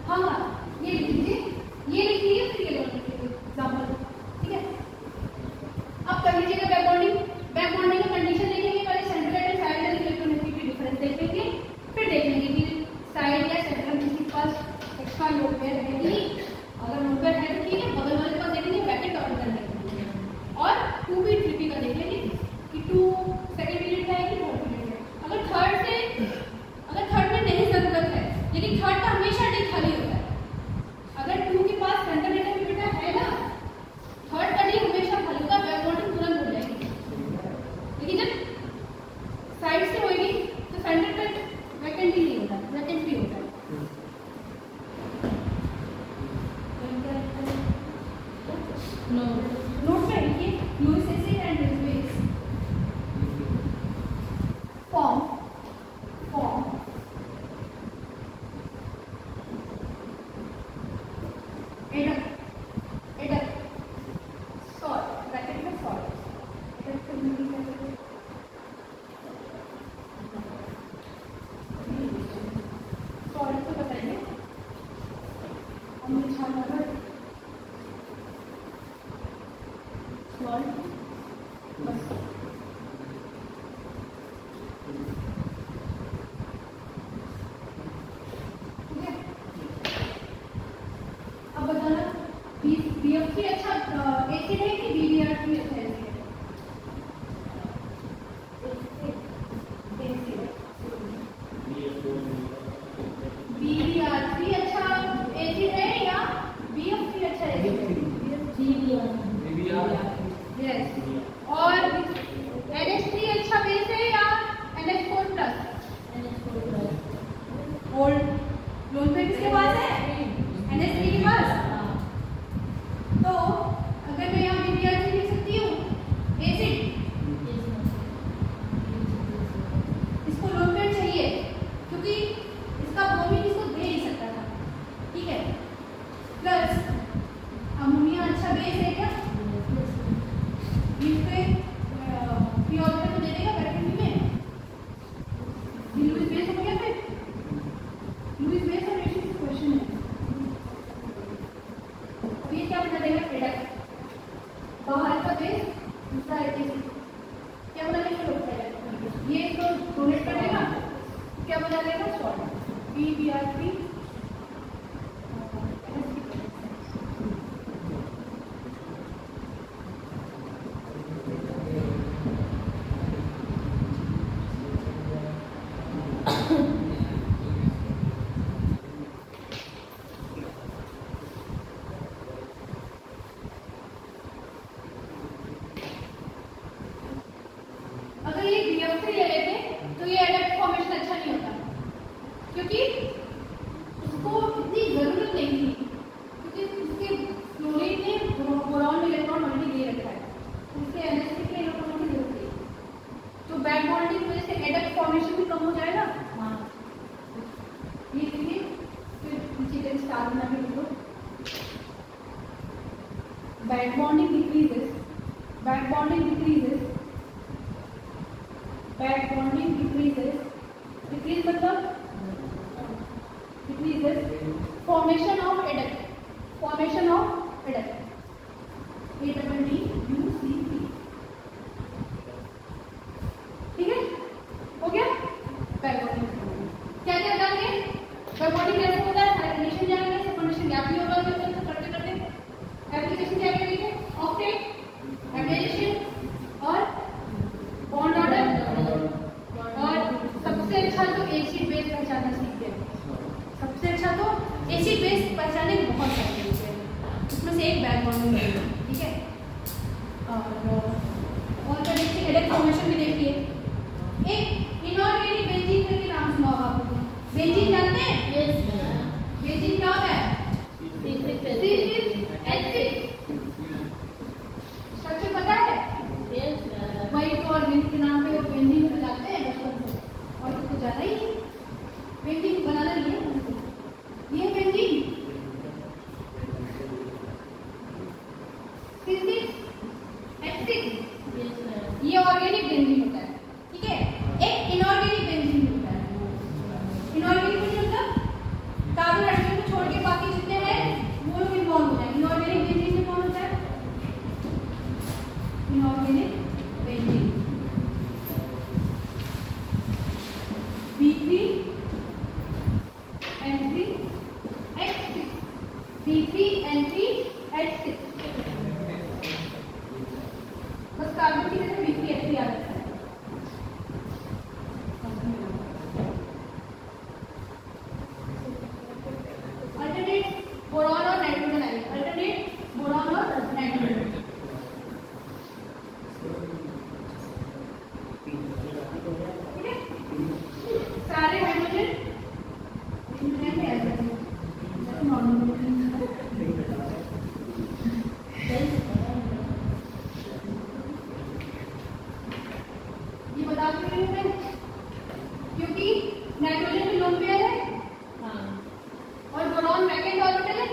हाँ ये लिख लीजिए, ये लिख लीजिए, फिर ये लिख लीजिए एग्जांपल, ठीक है। अब कर लीजिएगा बैक बॉन्डिंग। बैक बॉन्डिंग का कंडीशन देखेंगे, पहले central and side electronegativity difference देखेंगे, फिर देखेंगे कि साइड या सेंट्रल किसी के पास एक्स्ट्रा लोड पेयर है कि नहीं। अगर लोड पेयर है तो ठीक है, बगल वाले के पास देखेंगे ब्रैकेट डॉट कर देंगे और 2p 3p का देख लेंगे कि 2 सेकंड पीरियड का है कि थर्ड पीरियड है। अगर थर्ड में नहीं जरूरत है, लेकिन थर्ड का हमेशा डी खाली होता है। अगर 2 के पास सेंटर नेगेटिव बेटा है ना, थर्ड का डी हमेशा खाली होगा, बैक बॉन्डिंग तुरंत हो जाएगी। लेकिन जब साइड से होगी तो सेंटर पे वैकेंट ही नहीं होता, वैकेंट भी होता है। नोट पे लिखिए Lewis acid and Lewis base form adduct salt bracket में सॉल्ट एडक को हिंदी में कहते हैं सॉल्ट को बताइए हमने छाना है सॉल्ट बस। ठीक है, अब बताना BF3 अच्छा एसिड है कि BBR3 अच्छा एसिड है? BBR3 अच्छा एसिड है या BF3 अच्छा एसिड है? यस। और NH3 अच्छा बेस है या NH4 प्लस? ओल्ड लोन पे किसके पास है? NH3 के पास। तो अगर मैं यहाँ BBR3 लिख सकती हूँ एसिड, इसको लोन पे चाहिए क्योंकि इसका PBr3 अगर ये BF3 ले लेते तो ये एडेप्ट फॉर्मेशन अच्छा नहीं होता, क्योंकि उसको इतनी जरूरत नहीं थी, क्योंकि उसके क्लोरीन ने बोरॉन में इलेक्ट्रॉन मल्टी दे रखा है, उसके NH3 के इलेक्ट्रॉन की जरूरत है। तो बैक बॉन्डिंग की वजह से एडेप्ट फॉर्मेशन भी कम हो जाएगा। ये देखिए, फिर नीचे का स्टार बना के लिखो, back bonding decreases, back bonding decreases, back bonding decreases, decrease मतलब decreases formation of adduct, formation of adduct, ADDUCP। ठीक है, हो गया। बैक बॉन्डिंग क्या क्या करेंगे, बैक बॉन्डिंग कैसे होता है, साइक्लेशन जाएंगे, सेपरेशन गैप भी होगा, जो करते करते एप्लीकेशन क्या करेंगे, ऑक्टेट, हाइब्रिडेशन और बॉन्ड ऑर्डर, और सबसे अच्छा तो एसिड बेस पहचानना सीखते हैं। सबसे अच्छा तो एसिड बेस पहचानने में बहुत सारे तरीके हैं, उसमें से एक बैक बॉन्डिंग है। ठीक है, और तरीके से एडेप्ट फॉर्मेशन भी देखिए। एक इनऑर्गेनिक बेंजीन करके नाम सुना होगा आपने, बेंजीन जानते हैं? बेंजीन क्या होता है? स्ट्रक्चर पता है? वही तो ऑर्गेनिक के नाम पे वो बेंजीन बनाते हैं बचपन से, और कुछ ज्यादा ही बेंजीन बनाना नहीं है। ये बेंजीन ये ऑर्गेनिक बेंजीन होता है। ठीक है, एक इनऑर्गेनिक बेंजीन होता है। इनऑर्गेनिक बेंजीन मतलब कार्बन हाइड्रोजन को छोड़ के बाकी जितने हैं वो लोग इन्वॉल्व हो जाएंगे। इनऑर्गेनिक बेंजीन में कौन होता है? इनऑर्गेनिक बेंजीन B3N3H6, B3N3H6, बस कार्बन की जगह B3H3 आ जाता है। अल्टरनेट बोरॉन और नाइट्रोजन आएंगे, अल्टरनेट बोरॉन और नाइट्रोजन। ठीक है, सारे हाइड्रोजन में आ जाते हैं, नॉर्मल। ये बता रही हूँ मैं, क्योंकि नाइट्रोजन भी लोन पेयर है और बोरॉन वैकेंट ऑर्बिटल है।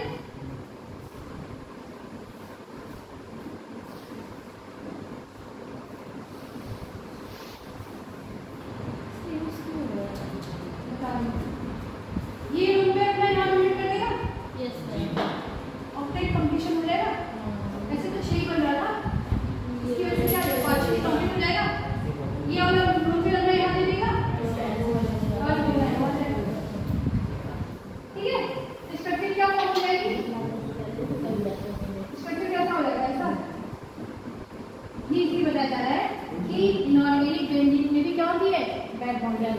ये लोन पेयर अपना यहाँ यूनिट कर देगा, ऑक्टेट कंप्लीशन हो जाएगा। वैसे तो 6 बन रहा था, इसकी वजह से क्या पार्शियली कंप्लीट हो जाएगा। ये वाला लोन पेयर अपना यहाँ दे देगा और हो जाएगा। ठीक है, स्ट्रक्चर क्या फॉर्म हो जाएगी, स्ट्रक्चर कैसा हो जाएगा ऐसा। ये इसलिए बताया जा रहा है कि इनऑर्गेनिक बेंजीन में भी क्या होती है, बैक बॉन्डिंग।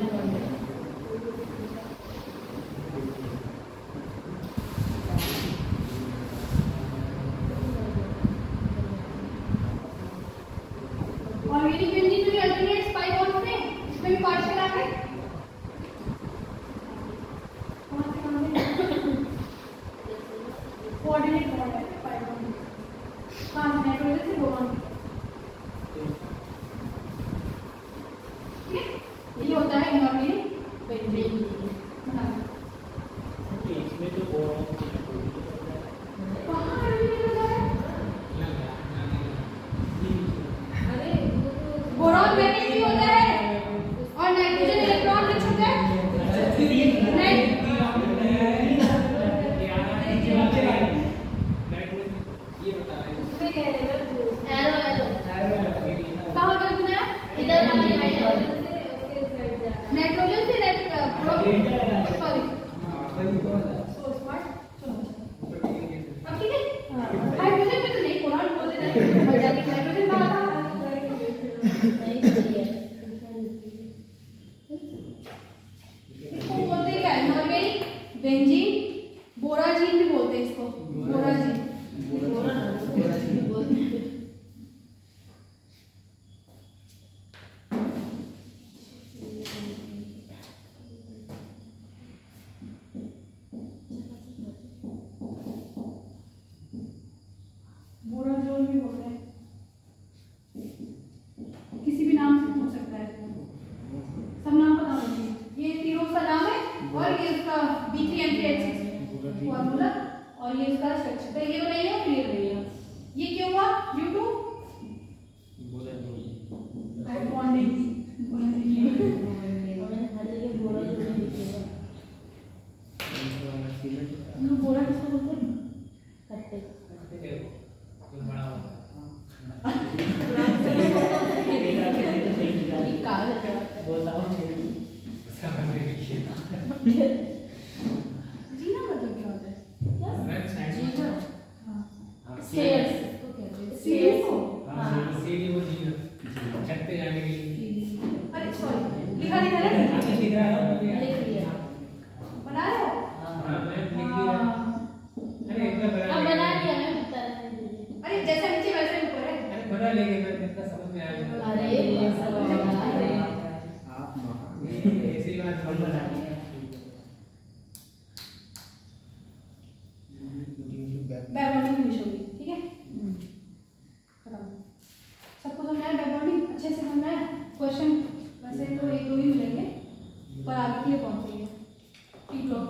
ऑर्गेनिक बेंजीन में भी अल्टरनेट स्पाइक बॉन्ड्स थे, इसमें भी पार्शियल आ गए। कोऑर्डिनेट बॉन्ड है स्पाइक बॉन्ड, कहां से नाइट्रोजन से बोरॉन। ठीक है, ये होता है इनऑर्गेनिक बेंजीन। इसमें तो बोरॉन कहां हाइड्रोजन होता है? बोरॉन वैकेंट भी होता है और नाइट्रोजन इलेक्ट्रॉन रिच होता है। ये बता रहे हैं कहाँ पर बनाया? नाइट्रोजन से सॉरी बेंजीन, बोराजीन भी बोलते हैं इसको, बोराजीन। बोराजोल भी बोलते हैं, किसी भी नाम से पूछ सकता है, सब नाम पता होना चाहिए। ये तीनों का नाम है और ये इसका B3NK6 फॉर्मूला और ये इसका स्ट्रक्चर। तो ये बनाइए और क्लियर करिएगा। ये क्यों हुआ? Due to bonding. बोरा किसको बोलते हैं? कट्टे। जीना मतलब क्या होता है? अरे सॉरी, लिखा है बना रहे हो? अरे जैसा नीचे वैसे ऊपर है। बैकबॉन्डिंग फिनिश होगी, ठीक है? खत्म। सबको समझ आया? बैकबॉन्डिंग अच्छे से समझ आया? क्वेश्चन वैसे तो एक दो ही मिलेंगे पर आगे के लिए पहुंचेंगे। ठीक लोग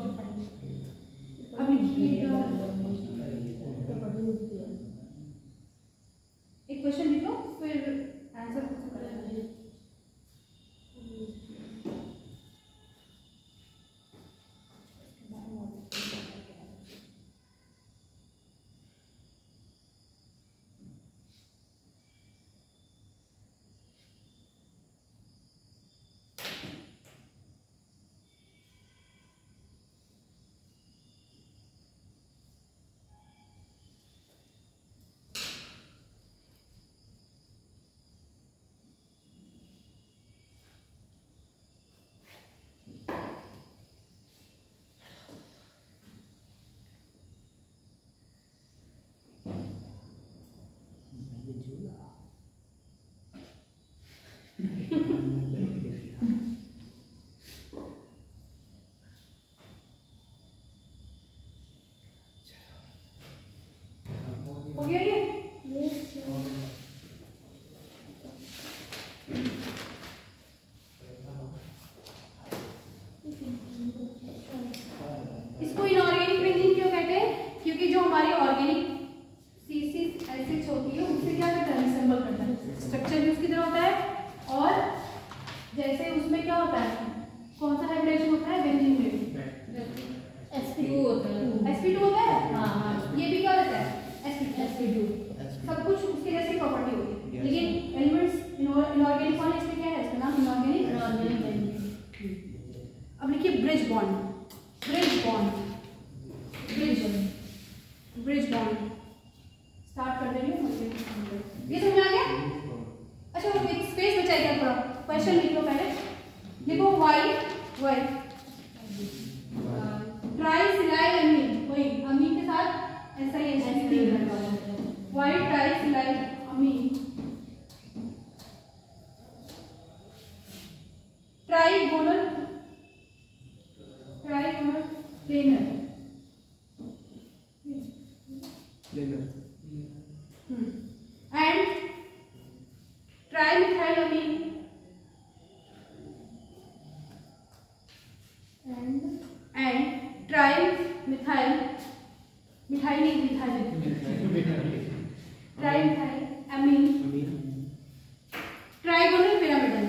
अब एक क्वेश्चन लिख लो फिर आंसर करेंगे। हो गया ये? इसको इनऑर्गेनिक बेंजीन क्यों कहते हैं? क्योंकि जो हमारी ऑर्गेनिक C6H6 होती है उससे क्या करता है? रिसेंबल करता है, स्ट्रक्चर भी उसकी तरह होता है और जैसे उसमें क्या होता है? कौन सा हाइब्रिडेशन होता है? बेंजीन में sp2 होता है। sp2 होता है? हाँ। ये भी क्या होता है? sp2। सब कुछ उसकी जैसी प्रॉपर्टी होती है, लेकिन एलिमेंट्स इनऑर्गेनिक वाले इसमें क्या है? इसका नाम इनऑर्गेनिक। अब लिखिए bridge bond, bridge bond, bridge bond start कर देंगे। ये समझ आ गया? अच्छा वो एक स्पेस बचाइए थोड़ा, क्वेश्चन लिख लो पहले। लिखो वाई ट्राइसिलाइल अमीन, वही अमीन के साथ ऐसा ही वाई trisilyl amine, trigonal planar and trimethylamine and trimethyl trimethylamine trigonal pyramidal.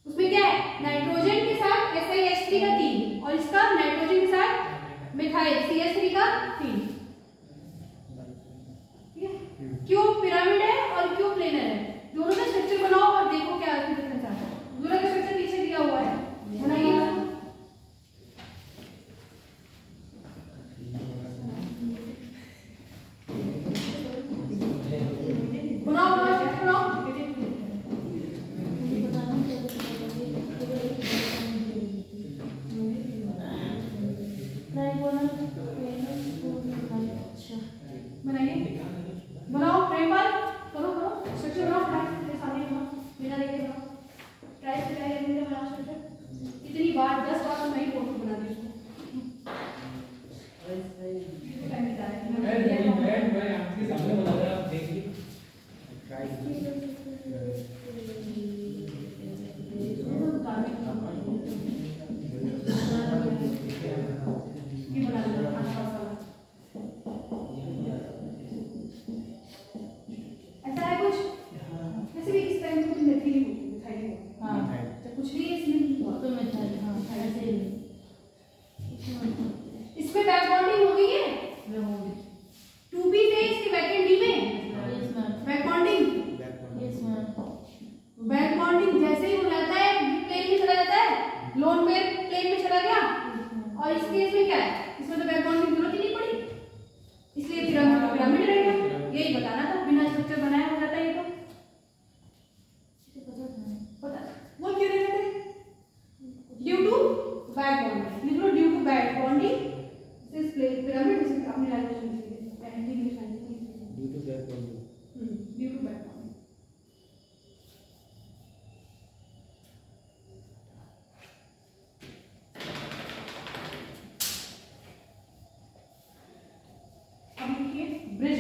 उसमें क्या है? नाइट्रोजन के साथ SiH3 का 3 और इसका नाइट्रोजन के साथ मिथाइल CH3 का 3। क्यों पिरामिड है और क्यों प्लेनर है? दोनों का स्ट्रक्चर बनाओ और देखो क्या डिफरेंस आता है। दोनों का स्ट्रक्चर पीछे दिया हुआ है, बनाइए।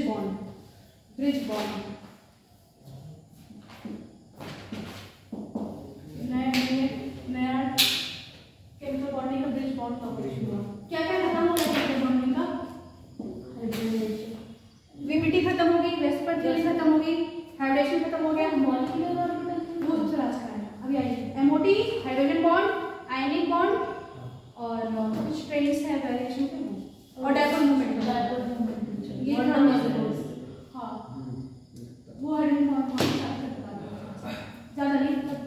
ब्रिज बॉन्ड नया केमिकल बॉन्डिंग का ब्रिज बॉन्ड का ऑपरेशन हुआ। क्या क्या खत्म हो रहा है केमिकल बॉन्डिंग का? वीपीटी खत्म हो गई, वेस्पर थ्योरी खत्म हो गई, हाइब्रिडेशन खत्म हो गया, मॉलिक्यूलर ऑर्बिटल वो दूसरा रास्ता है। अभी आइए MOT, hydrogen bond, ionic bond और कुछ ट्रेन्स है वेरिएशन के और डायपोल मूवमेंट। ये हाँ वो हाइड्रोजन बॉन्ड ज़्यादा नहीं मतलब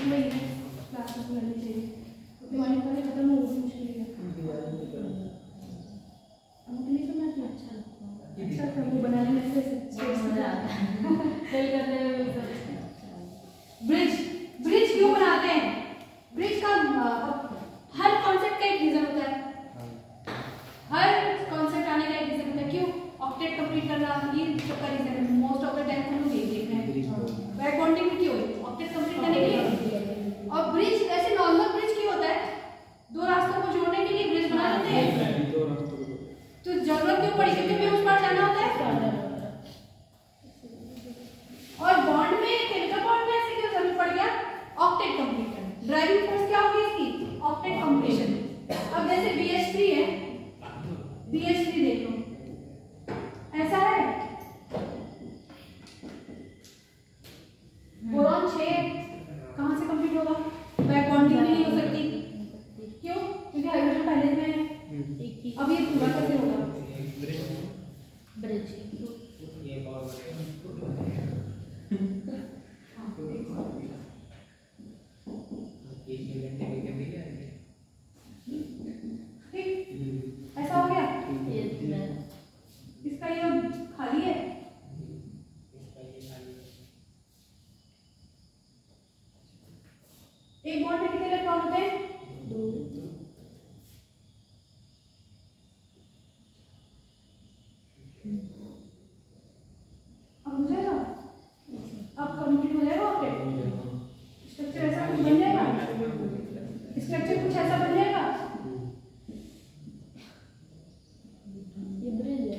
में क्लास में करनी चाहिए दिवाली पहले खत्म हो गई मुश्किल है। अब नहीं तो मैं अच्छा लगता वो बनाने में से मजा आता है खेल करने में। ब्रिज क्यों बनाते हैं? ब्रिज का हर कॉन्सेप्ट का एक रीजन होता है, हर कॉन्सेप्ट आने का एक रीजन होता है। क्यों? ऑक्टेट कंप्लीट करना ये सबका रीजन है। मोस्ट ऑफ द टाइम हम लोग यही देख रहे हैं बैक बॉन्डिंग क्यों ऑक्टेट कंप्लीट करने के लिए। और ब्रिज ऐसे नॉर्मल ब्रिज क्यों होता है? दो रास्तों को जोड़ने के लिए ब्रिज बना देते हैं। तो जरूरत क्यों पड़ी? क्योंकि हमें उस पार जाना होता है। और बॉन्ड में केमिकल बॉन्ड में ऐसे क्यों जरूरत पड़ गया? ऑक्टेट कंप्लीट करना। ड्राइविंग फोर्स क्या होगी इसकी? Octet completion. अब जैसे BH3 है, BH3 देख लो ऐसा है, बोरॉन 6 कहां से कंप्लीट होगा? बैक बॉन्डिंग नहीं हो सकती। क्यों? क्योंकि हाइड्रोजन पहले में है। अब ये पूरा कैसे होगा? ब्रिज ठीक ऐसा हो गया। इसका ये खाली है। एक बॉन्ड में कितने इलेक्ट्रॉन होते हैं? 2। अब हो जाएगा, अब कंप्लीट हो जाएगा ऑक्टेट। स्ट्रक्चर ऐसा कुछ बन जाएगा, स्ट्रक्चर कुछ ऐसा बन जाएगा। ये ब्रिज है।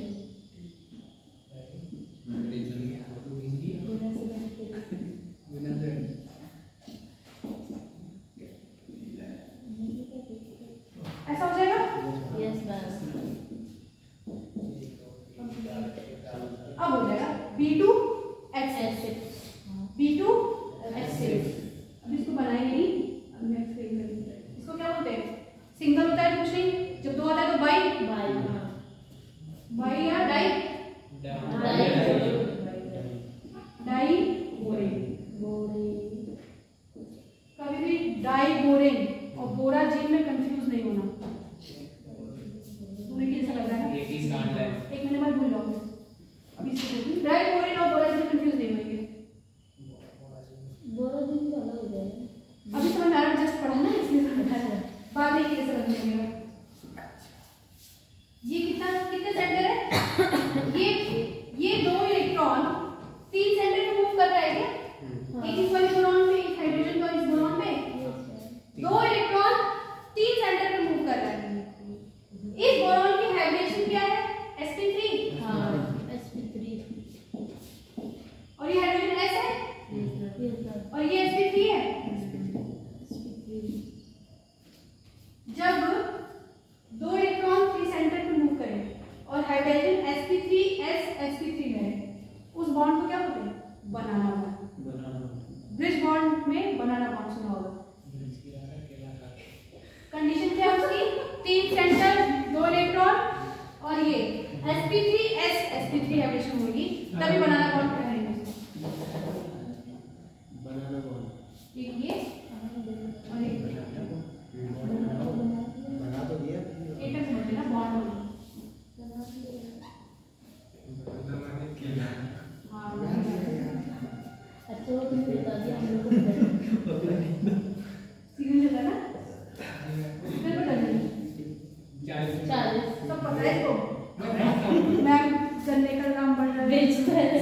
ऐसा हो जाएगा। यस बस अब हो जाएगा B2H6 B2H6। अब इसको बनाएंगे नहीं, अब मैं एक्सप्लेन करूंगी। इसको क्या बोलते हैं? सिंगल होता है कुछ नहीं, जब दो आता है तो बाई या डाई कभी भी डाई बोरेन और बोरा जीन में कंफ्यूज नहीं होना। तुम्हें कैसा लग रहा है? एक महीने बाद भूल जाओगे। अभी से डाई बोरेन और बोरा जीन कंफ्यूज नहीं होंगे। बोरा जीन अलग हो जाएगा। अभी तो मैंने जस्ट पढ़ा ना, इसलिए समझा है। बाद में कैसे समझ लेंगे? ये कितने सेंटर है? ये 2 इलेक्ट्रॉन 3 सेंटर पे मूव कर रहा है क्या? एक इस वाले बोरॉन पे, एक हाइड्रोजन का इस बोरॉन पे 2 इलेक्ट्रॉन 3 सेंटर पे मूव कर रहा है। इस बोरॉन की हाइब्रिडेशन क्या है? sp3। हां sp3। और ये हाइड्रोजन s है और ये sp3 है। जब 2 इलेक्ट्रॉन 3 सेंटर पे मूव करें और हाइड्रोजन sp3s sp3 में उस बॉन्ड को क्या बोलते हैं? बनाना बॉन्ड। ब्रिज बॉन्ड में बनाना बॉन्ड सुना होगा। कंडीशन क्या है उसकी? 3 सेंटर 2 इलेक्ट्रॉन और ये sp3s sp3 हाइब्रिडेशन होगी तभी बनाना बॉन्ड कहेंगे। बनाना बॉन्ड एक ये और एक बना तो दिया। एटम होते ना बॉन्ड होगी। अच्छा वो तुमने बता दिया हम लोग को सीरियल चला ना फिर बता दिया 40 सब पता है इसको। मैम गन्ने का काम बढ़ रहा है,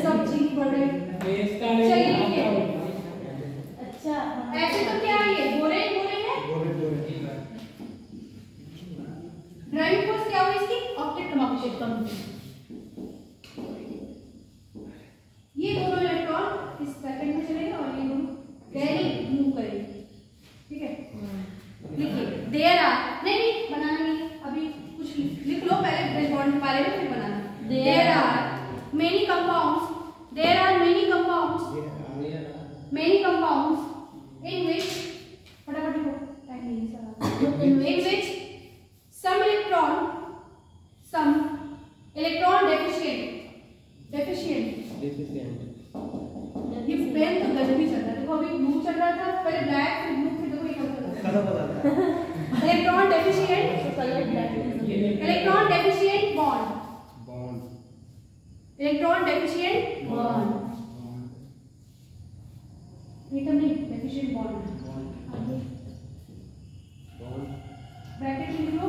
सब चीज बढ़ रही है। अच्छा ऐसे आर नहीं बनाना नहीं, अभी कुछ लिख लो पहले बॉन्ड के बारे में फिर बनाना। There are many compounds, there are many compounds in which, फटाफट लिखो टाइम नहीं है, in which some electron deficient ये पेन तो गजब ही चल रहा है, देखो अभी ब्लू चल रहा था, पहले ब्लैक फिर ब्लू फिर देखो ये खत्म हो जाता है। Electron deficient bond, electron deficient bond, atom नहीं डेफिशिएंट बॉन्ड, ब्रैकेट में लिखो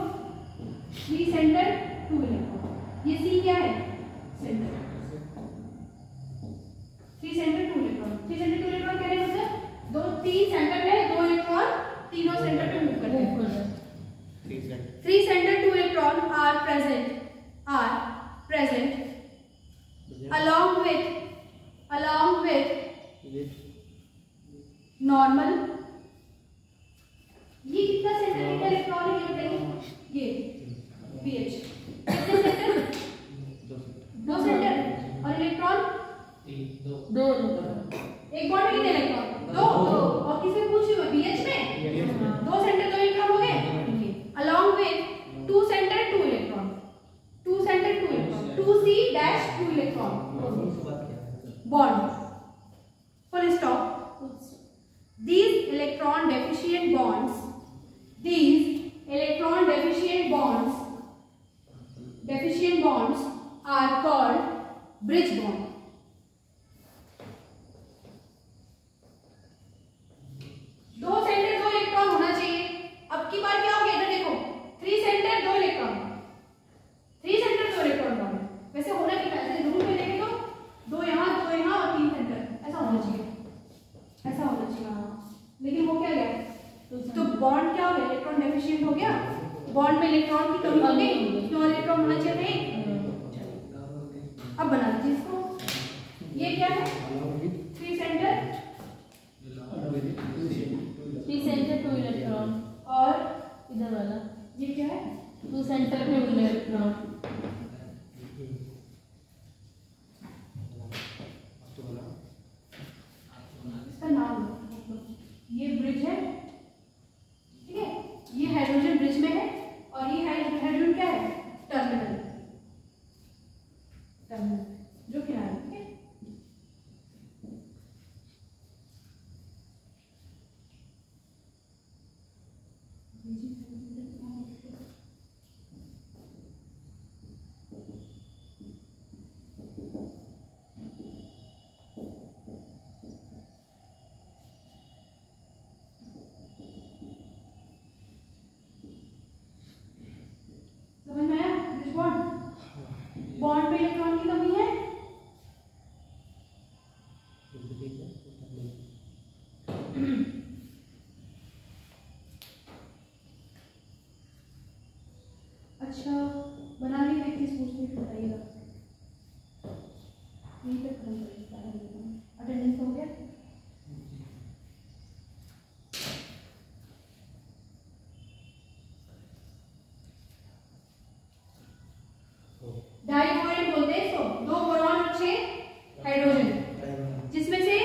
3 सेंटर 2 इलेक्ट्रॉन, ये सी क्या है centre, 3 centre 2 electron, 3 centre 2 electron क्या है मतलब 3 सेंटर में 2 इलेक्ट्रॉन तीनों सेंटर पे मूव करते हैं। 3 centre 2 electron are present along with normal, ये कितना सेंटर कितना इलेक्ट्रॉन है ये बताइए, ये pH कितने सेंटर, 2 सेंटर और इलेक्ट्रॉन 2, एक बॉन्ड में कितने इलेक्ट्रॉन 2, और किसमें पूछी हुई BH में 2 सेंटर 2 इलेक्ट्रॉन हो गए, along with 2 centre 2 electron, 2 centre 2 electron, 2C-2 electron bond, full stop। These electron deficient bonds are called bridge bond। दो सेंटर 2 इलेक्ट्रॉन होना चाहिए, अब की बार क्या हो गया इधर देखो 3 centre 2 electron, 3 centre 2 electron bond, वैसे होना क्या है रूल में देखें तो 2 यहाँ और 3 सेंटर ऐसा होना चाहिए, ऐसा होना चाहिए लेकिन वो क्या गया तो बॉन्ड क्या हो गया इलेक्ट्रॉन डेफिशिएंट हो गया, बॉन्ड में इलेक्ट्रॉन की कमी हो गई, क्यों इलेक्ट्रॉन होना चाहिए नहीं। अब बना दीजिए इसको, ये क्या है 3 सेंटर 2 इलेक्ट्रॉन और इधर वाला ये क्या है 2 सेंटर पे इलेक्ट्रॉन, इसका नाम ये ब्रिज है, ठीक है, ये हाइड्रोजन ब्रिज में है और ये हाइड्रोजन क्या है टर्मिनल जो किनारे, ठीक है। समझ में आया ब्रिज बॉन्ड में इलेक्ट्रॉन की कमी है, अच्छा बना ली एक चीज पूछनी बताइएगा, यहीं पे खत्म करेंगे, अटेंडेंस हो गया। डाइकोइल बोलते हैं इसको, 2 बोरॉन और 6 हाइड्रोजन, जिसमें से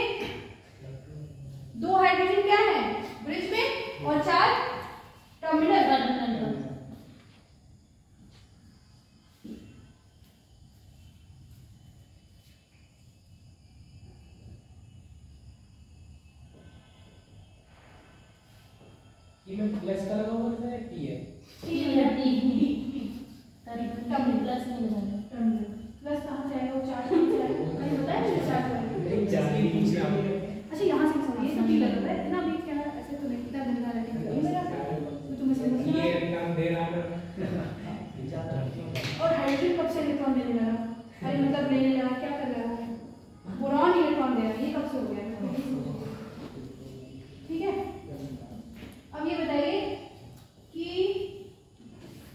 2 हाइड्रोजन क्या है ब्रिज में और 4 टर्मिनल। ये में प्लस का लगा हुआ है टी है, प्लस नहीं लगाना, प्लस कहाँ से आएगा वो चार्ज कहीं होता है चार्ज नहीं जाती पीछे आप अच्छा यहाँ से समझिए तो ठीक लग रहा है इतना भी क्या ऐसे तो नहीं कितना गंदा लगेगा मेरा तो तुम्हें समझ में ये काम दे रहा है और हाइड्रोजन कब से इलेक्ट्रॉन देने लगा, अरे मतलब लेने लगा क्या कर रहा है, बोरॉन इलेक्ट्रॉन दे रहा है, ये कब से हो गया, ठीक है। अब ये बताइए कि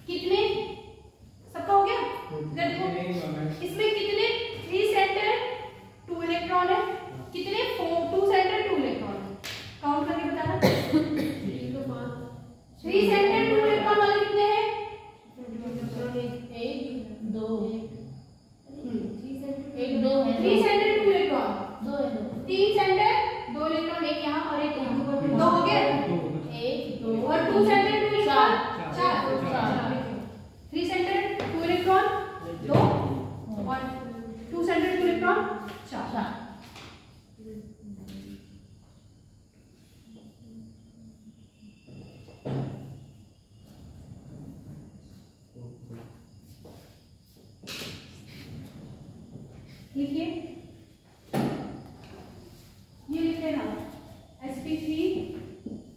कितने सबका हो गया, इसमें कितने 3 सेंटर 2 इलेक्ट्रॉन है, कितने 2 सेंटर 2 इलेक्ट्रॉन है, काउंट करके बताना 3 सेंटर 2 लिखिए, ये लिख लेना sp3,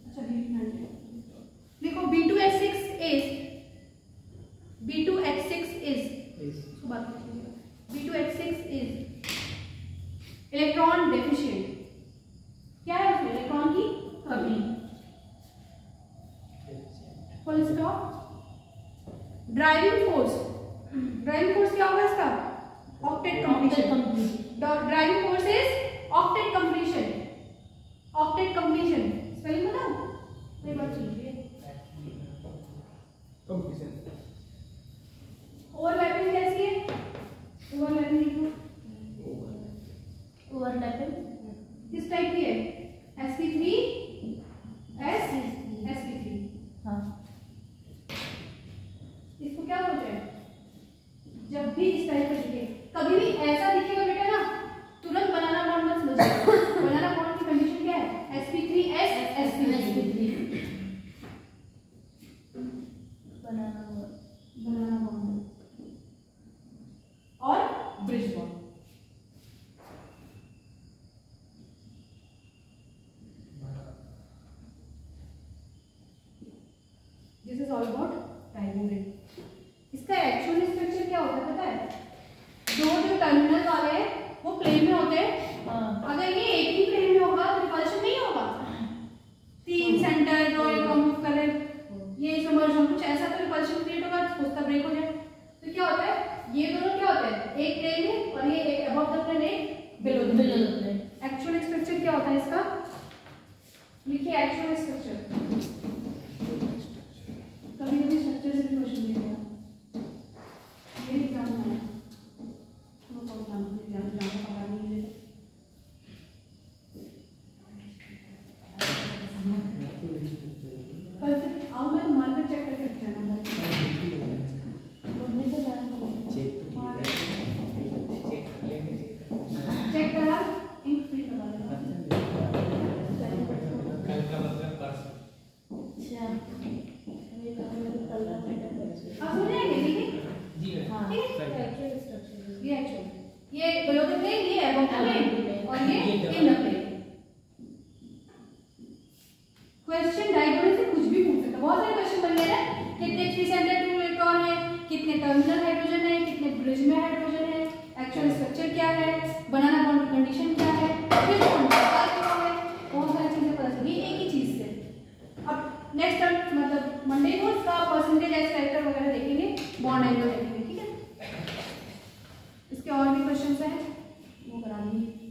अच्छा देखो B2H6 is B2H6 is electron deficient. क्या है उसमें? इलेक्ट्रॉन की कमी। Full stop. ड्राइविंग फोर्स क्या होगा इसका? Octet completion. Driving force is octet completion. Octet completion spelling बताओ, मेरी बात सुनिए। ओवरलैपिंग कैसी है? ओवरलैपिंग लिखो। ओवरलैपिंग किस टाइप की है? sp3 sp3। हाँ, इसको क्या बोलते हैं? जब भी इस टाइप का दिखे, कभी भी ऐसा दिखेगा बेटा ना, तुरंत बनाना बॉन्ड मत समझिए। बनाना बॉन्ड की कंडीशन क्या है? sp3s sp3। बनाना बॉन्ड और bridge bond. This is all about timing ring. इसका एक्चुअल स्ट्रक्चर क्या होता है पता है? जो टर्मिनल वाले हैं वो प्लेन में होते हैं। हाँ, अगर ये एक ही प्लेन में होगा तो रिपल्शन नहीं होगा। तीन सेंटर जो एक मूव करे, ये सबमर्जन कुछ ऐसा तो रिपल्शन क्रिएट होगा, उसका ब्रेक हो जाए। तो क्या होता है? ये दोनों क्या होते हैं? एक प्लेन है और ये एक अबव द प्लेन, एक below the plane. Actual structure क्या होता है इसका? लिखिए एक्चुअल स्ट्रक्चर। कभी कभी स्ट्रक्चर से भी क्वेश्चन दिया ये एग्जाम में तो कौन एग्जाम पता नहीं है। कल से आओ, मैं तुम्हारे पे चेक करके रख जाना। चेक करा, इंक फ्री करा देना। आप समझ आएंगे? ठीक है, हाँ, एक्चुअल स्ट्रक्चर ये एक्चुअल, ये बिलो द प्लेन, ये अबव द प्लेन और ये in the plane. Question diagram से कुछ भी पूछ सकता है। बहुत सारे क्वेश्चन बन गए हैं। कितने 3 सेंटर 2 इलेक्ट्रॉन है, कितने टर्मिनल हाइड्रोजन है, कितने ब्रिज में हाइड्रोजन है, एक्चुअल स्ट्रक्चर क्या है, बनाना बॉन्ड की कंडीशन क्या है, ब्रिज बॉन्ड का आकार क्या है, बहुत सारी चीजें पता चली एक ही चीज से। अब नेक्स्ट मतलब मंडे को इसका परसेंटेज एज फैक्टर वगैरह देखेंगे, बॉन्ड एंगल देखेंगे। ठीक है, इसके और भी क्वेश्चंस हैं वो करा देंगे।